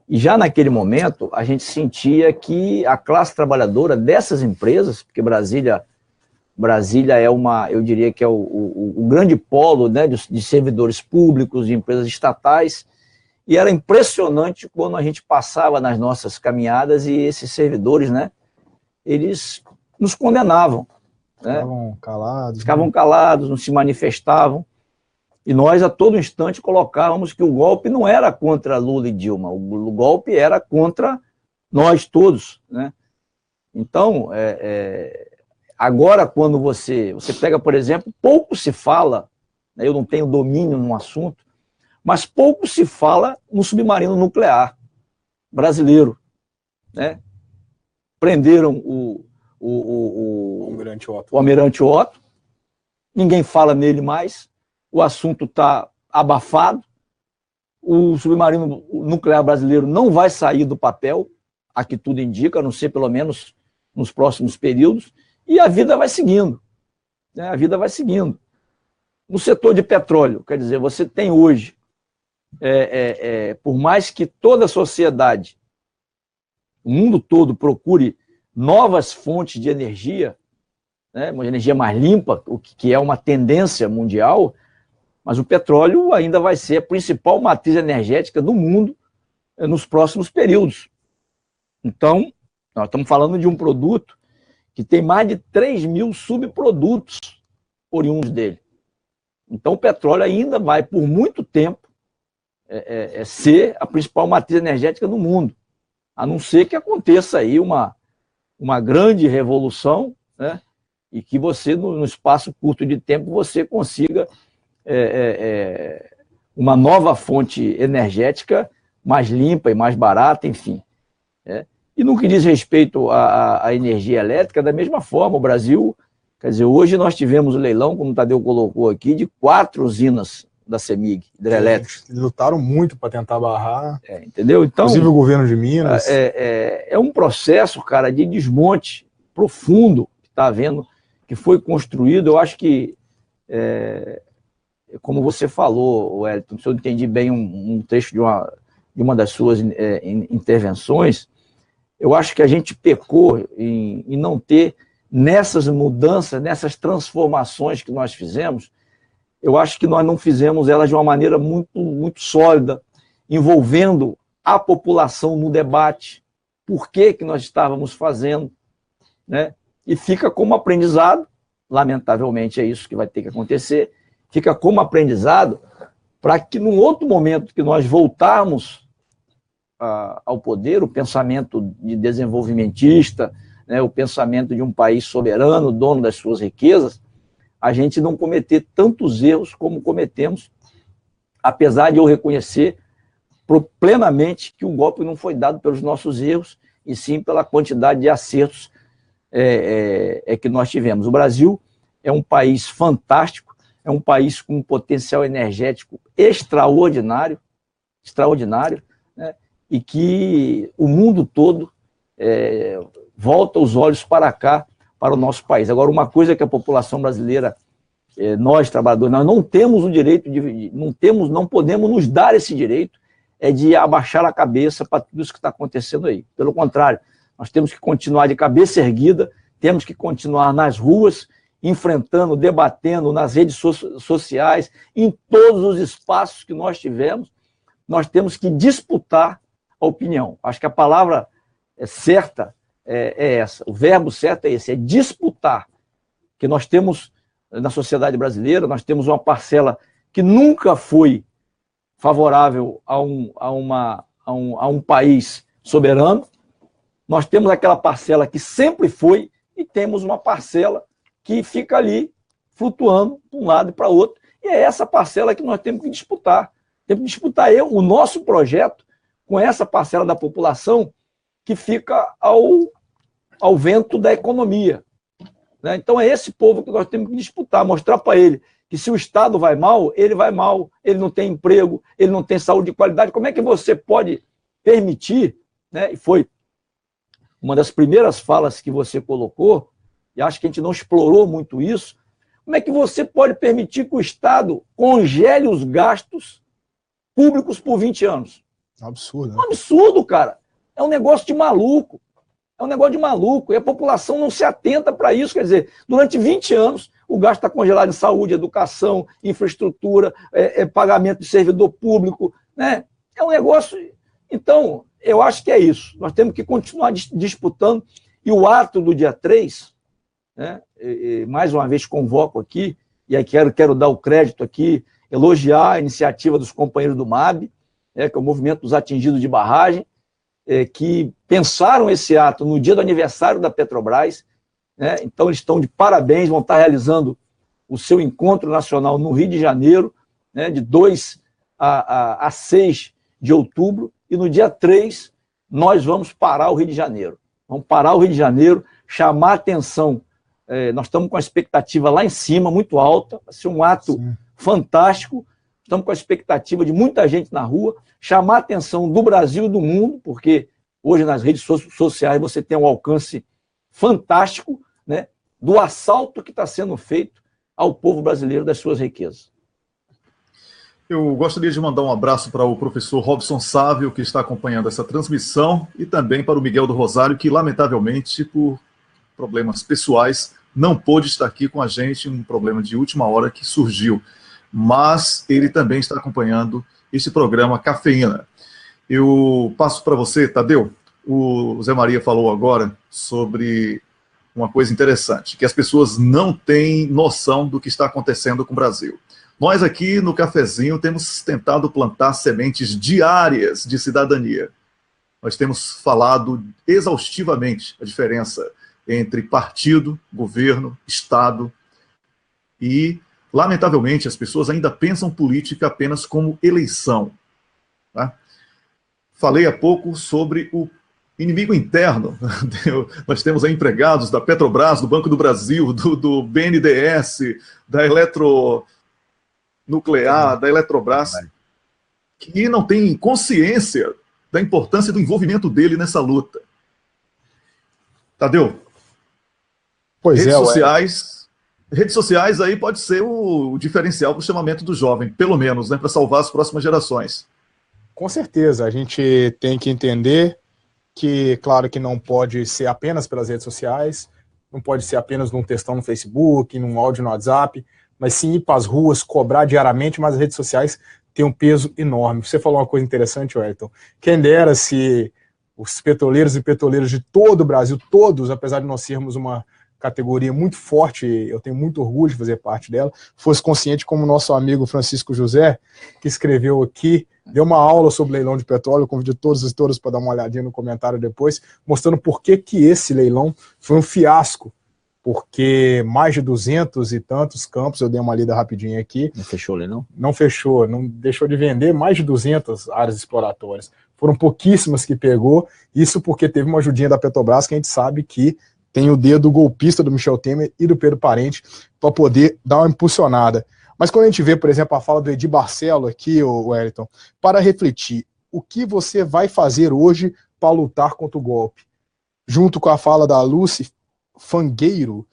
E já naquele momento, a gente sentia que a classe trabalhadora dessas empresas, porque Brasília é eu diria que é o grande polo, né, de servidores públicos, de empresas estatais, e era impressionante quando a gente passava nas nossas caminhadas e esses servidores, né, eles nos condenavam. Ficavam calados, não se manifestavam. E nós, a todo instante, colocávamos que o golpe não era contra Lula e Dilma, o golpe era contra nós todos, né? Então, agora, quando você pega, por exemplo, pouco se fala, né, eu não tenho domínio no assunto, mas pouco se fala no submarino nuclear brasileiro, né? Prenderam o Almirante Otto, ninguém fala nele mais, o assunto está abafado, o submarino nuclear brasileiro não vai sair do papel, a que tudo indica, a não ser pelo menos nos próximos períodos, e a vida vai seguindo, né? A vida vai seguindo. No setor de petróleo, quer dizer, você tem hoje, por mais que toda a sociedade, o mundo todo procure novas fontes de energia, né, uma energia mais limpa, o que é uma tendência mundial, mas o petróleo ainda vai ser a principal matriz energética do mundo nos próximos períodos. Então, nós estamos falando de um produto que tem mais de 3 mil subprodutos oriundos dele. Então, o petróleo ainda vai, por muito tempo, ser a principal matriz energética do mundo, a não ser que aconteça aí uma grande revolução, né, e que você, no espaço curto de tempo, você consiga uma nova fonte energética mais limpa e mais barata, enfim. E no que diz respeito à energia elétrica, da mesma forma, o Brasil, quer dizer, hoje nós tivemos o leilão, como o Tadeu colocou aqui, de 4 usinas da CEMIG, hidrelétricas. Eles lutaram muito para tentar barrar, entendeu? Então, inclusive o governo de Minas. É um processo, cara, de desmonte profundo que está havendo, que foi construído. Eu acho que como você falou, Wellington, se eu entendi bem um trecho de uma das suas intervenções, eu acho que a gente pecou em não ter, nessas mudanças, nessas transformações que nós fizemos, eu acho que nós não fizemos elas de uma maneira muito sólida, envolvendo a população no debate, por que nós estávamos fazendo, né? E fica como aprendizado, lamentavelmente é isso que vai ter que acontecer, fica como aprendizado para que num outro momento que nós voltarmos ao poder, o pensamento de desenvolvimentista, né, o pensamento de um país soberano, dono das suas riquezas, a gente não cometer tantos erros como cometemos, apesar de eu reconhecer plenamente que o golpe não foi dado pelos nossos erros, e sim pela quantidade de acertos que nós tivemos. O Brasil é um país fantástico, é um país com um potencial energético extraordinário, né? E que o mundo todo volta os olhos para cá, para o nosso país. Agora, uma coisa que a população brasileira, nós trabalhadores, nós não temos o direito não podemos nos dar esse direito de abaixar a cabeça para tudo isso que está acontecendo aí. Pelo contrário, nós temos que continuar de cabeça erguida, temos que continuar nas ruas, enfrentando, debatendo nas redes sociais, em todos os espaços que nós tivemos, nós temos que disputar a opinião. Acho que a palavra certa é essa, o verbo certo é esse, é disputar. Que nós temos, na sociedade brasileira, nós temos uma parcela que nunca foi favorável a um país soberano, nós temos aquela parcela que sempre foi e temos uma parcela que fica ali flutuando de um lado e para outro, e é essa parcela que nós temos que disputar. Temos que disputar o nosso projeto com essa parcela da população que fica ao vento da economia, né? Então é esse povo que nós temos que disputar, mostrar para ele que se o Estado vai mal, ele não tem emprego, ele não tem saúde de qualidade. Como é que você pode permitir, né? E foi uma das primeiras falas que você colocou, e acho que a gente não explorou muito isso, como é que você pode permitir que o Estado congele os gastos públicos por 20 anos? Absurdo, né? É um absurdo, cara. É um negócio de maluco. É um negócio de maluco. E a população não se atenta para isso. Quer dizer, durante 20 anos, o gasto está congelado em saúde, educação, infraestrutura, pagamento de servidor público, né? É um negócio... Então, eu acho que é isso. Nós temos que continuar disputando. E o ato do dia 3, né? Mais uma vez convoco aqui, e aí quero dar o crédito aqui, elogiar a iniciativa dos companheiros do MAB, que é o Movimento dos Atingidos de Barragem, que pensaram esse ato no dia do aniversário da Petrobras, né? Então eles estão de parabéns, vão estar realizando o seu encontro nacional no Rio de Janeiro, né? De 2 a 6 de outubro, e no dia 3 nós vamos parar o Rio de Janeiro. Vamos parar o Rio de Janeiro, chamar a atenção, nós estamos com a expectativa lá em cima, muito alta, vai ser um ato Sim. fantástico, estamos com a expectativa de muita gente na rua, chamar a atenção do Brasil e do mundo, porque hoje nas redes sociais você tem um alcance fantástico, né, do assalto que está sendo feito ao povo brasileiro das suas riquezas. Eu gostaria de mandar um abraço para o professor Robson Sávio, que está acompanhando essa transmissão, e também para o Miguel do Rosário, que lamentavelmente, por problemas pessoais, não pôde estar aqui com a gente, um problema de última hora que surgiu. Mas ele também está acompanhando esse programa Cafeína. Eu passo para você, Tadeu. O Zé Maria falou agora sobre uma coisa interessante, que as pessoas não têm noção do que está acontecendo com o Brasil. Nós aqui no Cafezinho temos tentado plantar sementes diárias de cidadania. Nós temos falado exaustivamente a diferença entre partido, governo, Estado e, lamentavelmente, as pessoas ainda pensam política apenas como eleição. Tá? Falei há pouco sobre o inimigo interno. Nós temos aí empregados da Petrobras, do Banco do Brasil, do BNDES, da Eletronuclear, da Eletrobras, que não têm consciência da importância do envolvimento dele nessa luta. Tadeu, redes sociais Redes sociais aí pode ser o diferencial para o chamamento do jovem, pelo menos, né, para salvar as próximas gerações. Com certeza, a gente tem que entender que, claro que não pode ser apenas pelas redes sociais, não pode ser apenas num textão no Facebook, num áudio no WhatsApp, mas sim ir para as ruas, cobrar diariamente, mas as redes sociais têm um peso enorme. Você falou uma coisa interessante, Wellington. Quem dera se os petroleiros e petroleiras de todo o Brasil, todos, apesar de nós sermos uma categoria muito forte, eu tenho muito orgulho de fazer parte dela, fosse consciente como o nosso amigo Francisco José, que escreveu aqui, deu uma aula sobre leilão de petróleo, convido todos e todas para dar uma olhadinha no comentário depois, mostrando por que esse leilão foi um fiasco, porque mais de 200 e tantos campos, eu dei uma lida rapidinho aqui. Não fechou o leilão? Não fechou, não deixou de vender mais de 200 áreas exploratórias. Foram pouquíssimas que pegou, isso porque teve uma ajudinha da Petrobras, que a gente sabe que tem o dedo golpista do Michel Temer e do Pedro Parente para poder dar uma impulsionada. Mas quando a gente vê, por exemplo, a fala do Edir Barcelo aqui, Wellington, para refletir, o que você vai fazer hoje para lutar contra o golpe? Junto com a fala da Lucy Fangueiro,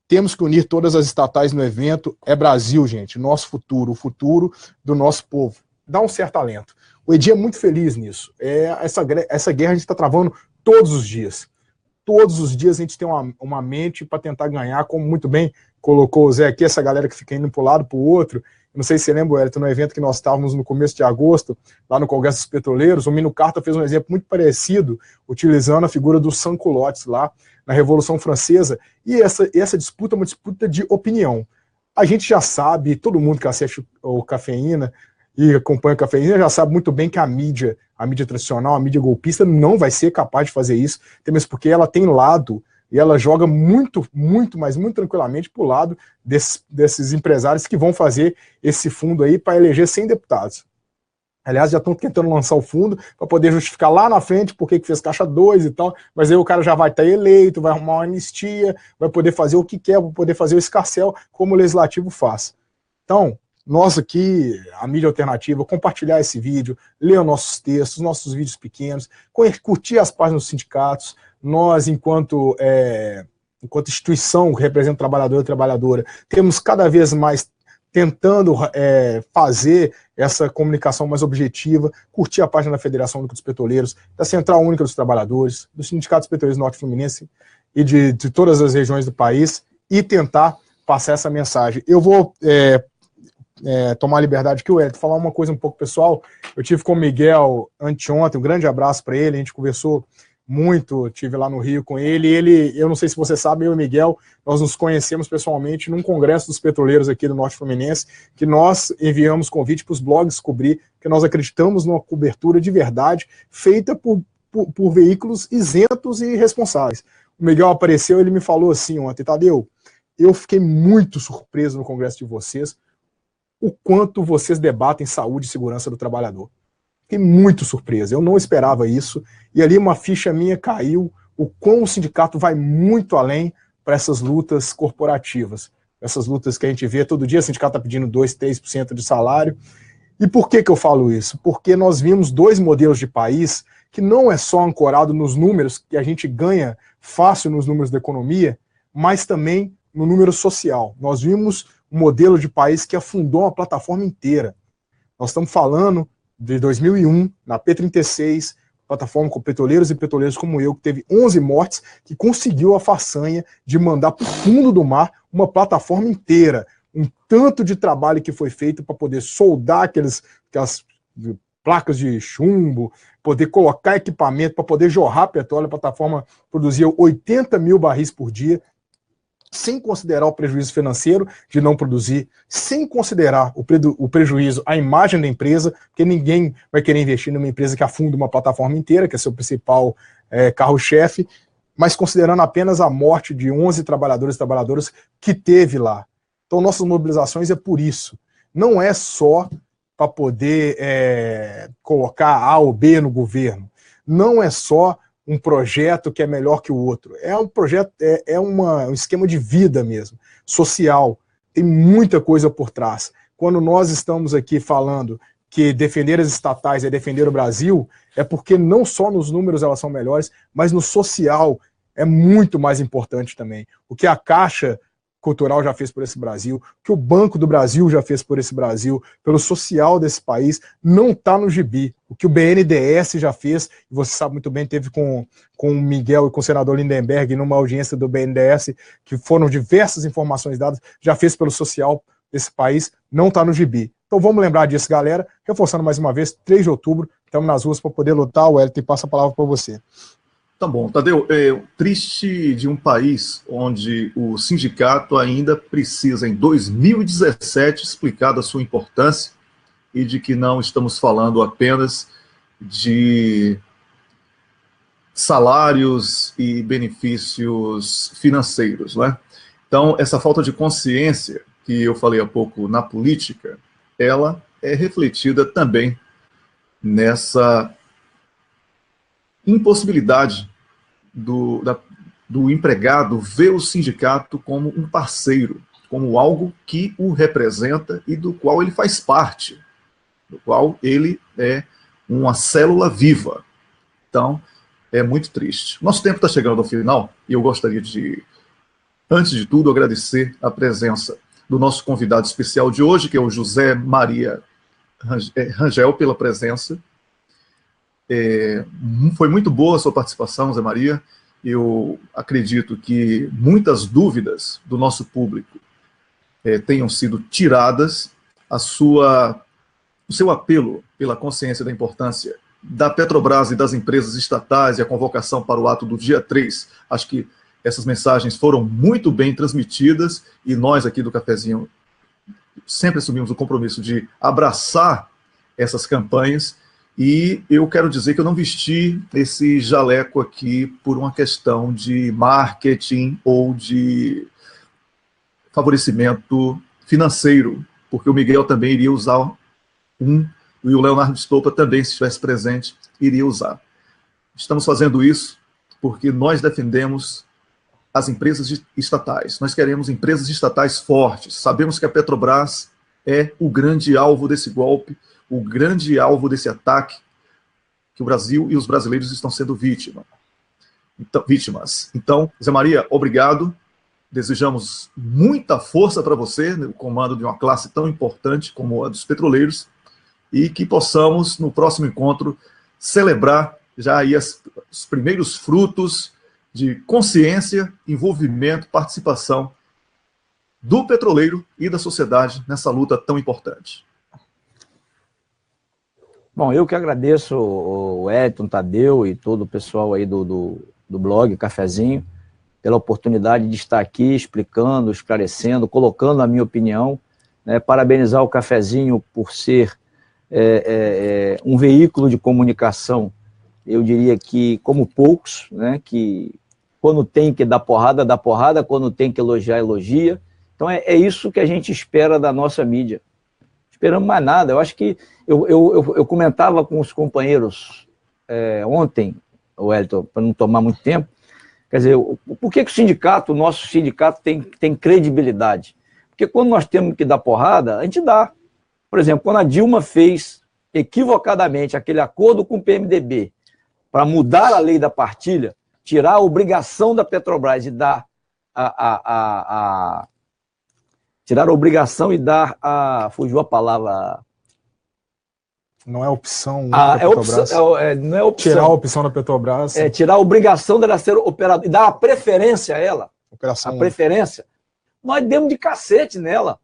temos que unir todas as estatais no evento, é Brasil, gente, nosso futuro, o futuro do nosso povo. Dá um certo alento. O Edir é muito feliz nisso. Essa guerra a gente está travando todos os dias. Todos os dias a gente tem uma mente para tentar ganhar, como muito bem colocou o Zé aqui, essa galera que fica indo para um lado, para o outro. Não sei se você lembra, Wellington, no evento que nós estávamos no começo de agosto, lá no Congresso dos Petroleiros, o Mino Carta fez um exemplo muito parecido, utilizando a figura dos sans-culottes lá na Revolução Francesa, e essa disputa é uma disputa de opinião. A gente já sabe, todo mundo que assiste o Cafeína e acompanha a Cafeína já sabe muito bem que a mídia tradicional, a mídia golpista não vai ser capaz de fazer isso, até mesmo porque ela tem lado, e ela joga muito, mas muito tranquilamente para o lado desses empresários que vão fazer esse fundo aí para eleger 100 deputados. Aliás, já estão tentando lançar o fundo para poder justificar lá na frente por que fez caixa 2 e tal, mas aí o cara já vai estar eleito, vai arrumar uma anistia, vai poder fazer o que quer, vai poder fazer o escarcéu como o Legislativo faz. Então, nós aqui, a mídia alternativa, compartilhar esse vídeo, ler os nossos textos, nossos vídeos pequenos, curtir as páginas dos sindicatos. Nós, enquanto instituição que representa o trabalhador e trabalhadora, temos cada vez mais tentando fazer essa comunicação mais objetiva, curtir a página da Federação Única dos Petroleiros, da Central Única dos Trabalhadores, dos Sindicatos Petroleiros Norte Fluminense e de todas as regiões do país, e tentar passar essa mensagem. Eu vou tomar a liberdade aqui, Wellington, falar uma coisa um pouco pessoal. Eu tive com o Miguel anteontem, um grande abraço para ele, a gente conversou muito, tive lá no Rio com ele, eu não sei se você sabe, eu e o Miguel, nós nos conhecemos pessoalmente num congresso dos petroleiros aqui do Norte Fluminense, que nós enviamos convite para os blogs cobrir, que nós acreditamos numa cobertura de verdade, feita por veículos isentos e responsáveis. O Miguel apareceu, ele me falou assim ontem: Tadeu, eu fiquei muito surpreso no congresso de vocês, o quanto vocês debatem saúde e segurança do trabalhador. Fiquei muito surpreso, eu não esperava isso, e ali uma ficha minha caiu, o quão o sindicato vai muito além para essas lutas corporativas, essas lutas que a gente vê todo dia, o sindicato está pedindo 2%, 3% de salário. E por que eu falo isso? Porque nós vimos dois modelos de país que não é só ancorado nos números, que a gente ganha fácil nos números da economia, mas também no número social. Nós vimos um modelo de país que afundou uma plataforma inteira. Nós estamos falando de 2001, na P36, plataforma com petroleiros e petroleiros como eu, que teve 11 mortes, que conseguiu a façanha de mandar para o fundo do mar uma plataforma inteira. Um tanto de trabalho que foi feito para poder soldar aquelas placas de chumbo, poder colocar equipamento para poder jorrar petróleo. A plataforma produzia 80 mil barris por dia, sem considerar o prejuízo financeiro de não produzir, sem considerar o prejuízo à imagem da empresa, porque ninguém vai querer investir numa empresa que afunda uma plataforma inteira, que é seu principal carro-chefe, mas considerando apenas a morte de 11 trabalhadores e trabalhadoras que teve lá. Então, nossas mobilizações é por isso. Não é só para poder colocar A ou B no governo. Não é só um projeto que é melhor que o outro. É um projeto, um esquema de vida mesmo, social. Tem muita coisa por trás. Quando nós estamos aqui falando que defender as estatais é defender o Brasil, é porque não só nos números elas são melhores, mas no social é muito mais importante também. O que a Caixa Cultural já fez por esse Brasil, o que o Banco do Brasil já fez por esse Brasil, pelo social desse país, não está no gibi. O que o BNDES já fez, e você sabe muito bem, teve com o Miguel e com o senador Lindenberg, numa audiência do BNDES, que foram diversas informações dadas, já fez pelo social desse país, não está no gibi. Então vamos lembrar disso, galera. Reforçando mais uma vez, 3 de outubro, estamos nas ruas para poder lutar. O Wellington, passa a palavra para você. Tá bom, Tadeu, triste de um país onde o sindicato ainda precisa, em 2017, explicar da sua importância e de que não estamos falando apenas de salários e benefícios financeiros, né? Então, essa falta de consciência que eu falei há pouco na política, ela é refletida também nessa impossibilidade do empregado ver o sindicato como um parceiro, como algo que o representa e do qual ele faz parte, do qual ele é uma célula viva. Então, é muito triste. Nosso tempo está chegando ao final e eu gostaria de, antes de tudo, agradecer a presença do nosso convidado especial de hoje, que é o José Maria Rangel, pela presença. Foi muito boa a sua participação, Zé Maria. Eu acredito que muitas dúvidas do nosso público tenham sido tiradas. O seu apelo pela consciência da importância da Petrobras e das empresas estatais e a convocação para o ato do dia 3, acho que essas mensagens foram muito bem transmitidas e nós aqui do Cafezinho sempre assumimos o compromisso de abraçar essas campanhas. E eu quero dizer que eu não vesti esse jaleco aqui por uma questão de marketing ou de favorecimento financeiro, porque o Miguel também iria usar e o Leonardo Estopa também, se estivesse presente, iria usar. Estamos fazendo isso porque nós defendemos as empresas estatais. Nós queremos empresas estatais fortes. Sabemos que a Petrobras é o grande alvo desse golpe, o grande alvo desse ataque que o Brasil e os brasileiros estão sendo vítimas. Então, Zé Maria, obrigado. Desejamos muita força para você no comando de uma classe tão importante como a dos petroleiros e que possamos, no próximo encontro, celebrar já aí os primeiros frutos de consciência, envolvimento, participação do petroleiro e da sociedade nessa luta tão importante. Bom, eu que agradeço o Edson, Tadeu e todo o pessoal aí do blog Cafezinho pela oportunidade de estar aqui explicando, esclarecendo, colocando a minha opinião, né, parabenizar o Cafezinho por ser um veículo de comunicação, eu diria que como poucos, né, que quando tem que dar porrada, dá porrada, quando tem que elogiar, elogia. Então é isso que a gente espera da nossa mídia. Esperamos mais nada. Eu acho que eu comentava com os companheiros ontem, Wellington, para não tomar muito tempo, quer dizer, por que o nosso sindicato tem credibilidade? Porque quando nós temos que dar porrada, a gente dá. Por exemplo, quando a Dilma fez equivocadamente aquele acordo com o PMDB para mudar a lei da partilha, tirar a obrigação da Petrobras e dar tirar a obrigação e dar fugiu a palavra. Não é opção. Não é opção. Tirar a opção da Petrobras. Tirar a obrigação dela ser operadora e dar a preferência a ela. Operação. A preferência. Nós demos de cacete nela.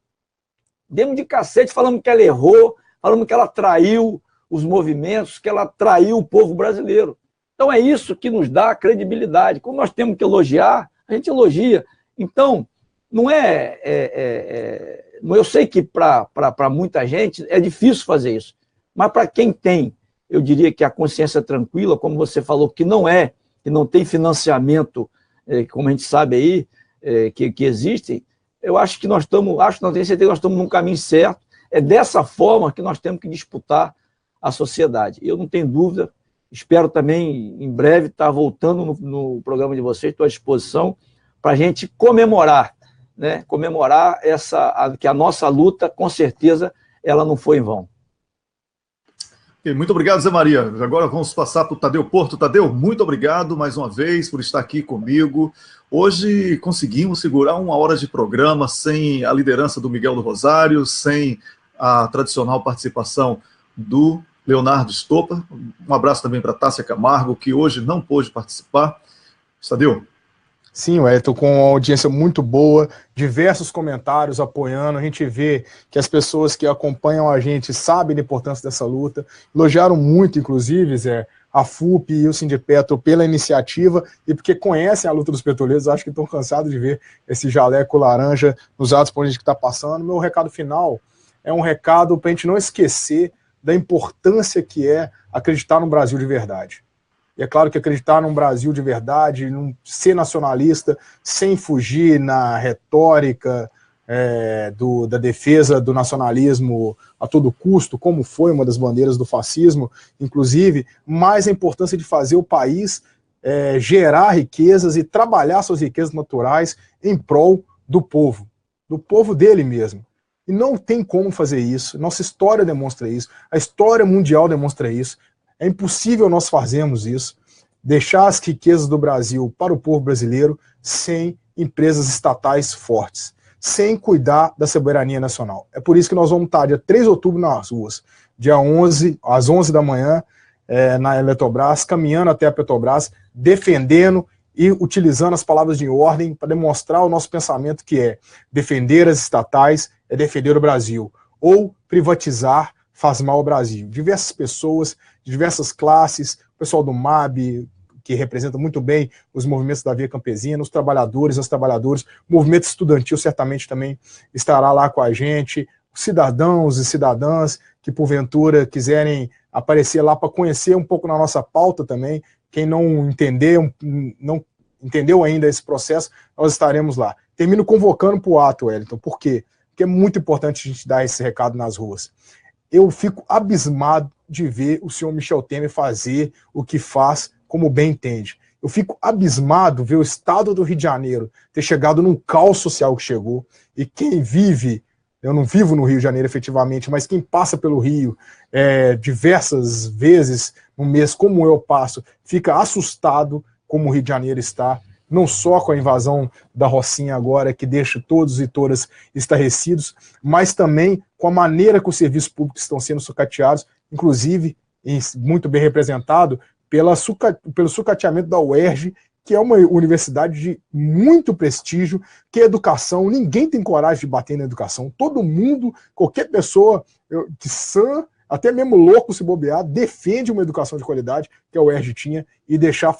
Demos de cacete, falamos que ela errou, falamos que ela traiu os movimentos, que ela traiu o povo brasileiro. Então é isso que nos dá credibilidade. Quando nós temos que elogiar, a gente elogia. Então, não eu sei que para muita gente é difícil fazer isso, mas para quem tem, eu diria que a consciência tranquila, como você falou, que não tem financiamento, como a gente sabe aí, que existem, eu acho que nós estamos, não tenho certeza que nós estamos num caminho certo. É dessa forma que nós temos que disputar a sociedade. Eu não tenho dúvida, espero também, em breve, estar voltando no programa de vocês, estou à disposição, para a gente comemorar, né? Comemorar que a nossa luta, com certeza, ela não foi em vão. Okay, muito obrigado, Zé Maria. Agora vamos passar para o Tadeu Porto. Tadeu, muito obrigado mais uma vez por estar aqui comigo. Hoje conseguimos segurar 1 hora de programa sem a liderança do Miguel do Rosário, sem a tradicional participação do Leonardo Stoppa. Um abraço também para a Tássia Camargo, que hoje não pôde participar. Tadeu. Sim, Wellington, com uma audiência muito boa, diversos comentários apoiando, a gente vê que as pessoas que acompanham a gente sabem da importância dessa luta, elogiaram muito, inclusive, Zé, a FUP e o Sindipetro pela iniciativa e porque conhecem a luta dos petroleiros, acho que estão cansados de ver esse jaleco laranja nos atos por onde está passando. Meu recado final é um recado para a gente não esquecer da importância que é acreditar no Brasil de verdade. E é claro que acreditar num Brasil de verdade, não ser nacionalista, sem fugir na retórica da defesa do nacionalismo a todo custo, como foi uma das bandeiras do fascismo, inclusive, mais a importância de fazer o país gerar riquezas e trabalhar suas riquezas naturais em prol do povo dele mesmo. E não tem como fazer isso, nossa história demonstra isso, a história mundial demonstra isso. É impossível nós fazermos isso, deixar as riquezas do Brasil para o povo brasileiro sem empresas estatais fortes, sem cuidar da soberania nacional. É por isso que nós vamos estar dia 3 de outubro nas ruas, dia 11, às 11 da manhã, na Eletrobras, caminhando até a Petrobras, defendendo e utilizando as palavras de ordem para demonstrar o nosso pensamento, que é defender as estatais, é defender o Brasil, ou privatizar faz mal ao Brasil. Diversas pessoas, diversas classes, o pessoal do MAB, que representa muito bem os movimentos da Via Campesina, os trabalhadores, as trabalhadoras, o movimento estudantil certamente também estará lá com a gente, cidadãos e cidadãs que porventura quiserem aparecer lá para conhecer um pouco na nossa pauta também, quem não entendeu ainda esse processo, nós estaremos lá. Termino convocando para o ato, Wellington. Por quê? Porque é muito importante a gente dar esse recado nas ruas. Eu fico abismado de ver o senhor Michel Temer fazer o que faz como bem entende. Eu fico abismado ver o estado do Rio de Janeiro ter chegado num caos social que chegou, e quem vive, eu não vivo no Rio de Janeiro efetivamente, mas quem passa pelo Rio diversas vezes no mês, como eu passo, fica assustado como o Rio de Janeiro está, não só com a invasão da Rocinha agora, que deixa todos e todas estarrecidos, mas também com a maneira que os serviços públicos estão sendo sucateados, inclusive, muito bem representado, pelo sucateamento da UERJ, que é uma universidade de muito prestígio, que é educação, ninguém tem coragem de bater na educação, todo mundo, qualquer pessoa que sã, até mesmo louco se bobear, defende uma educação de qualidade, que a UERJ tinha, e deixar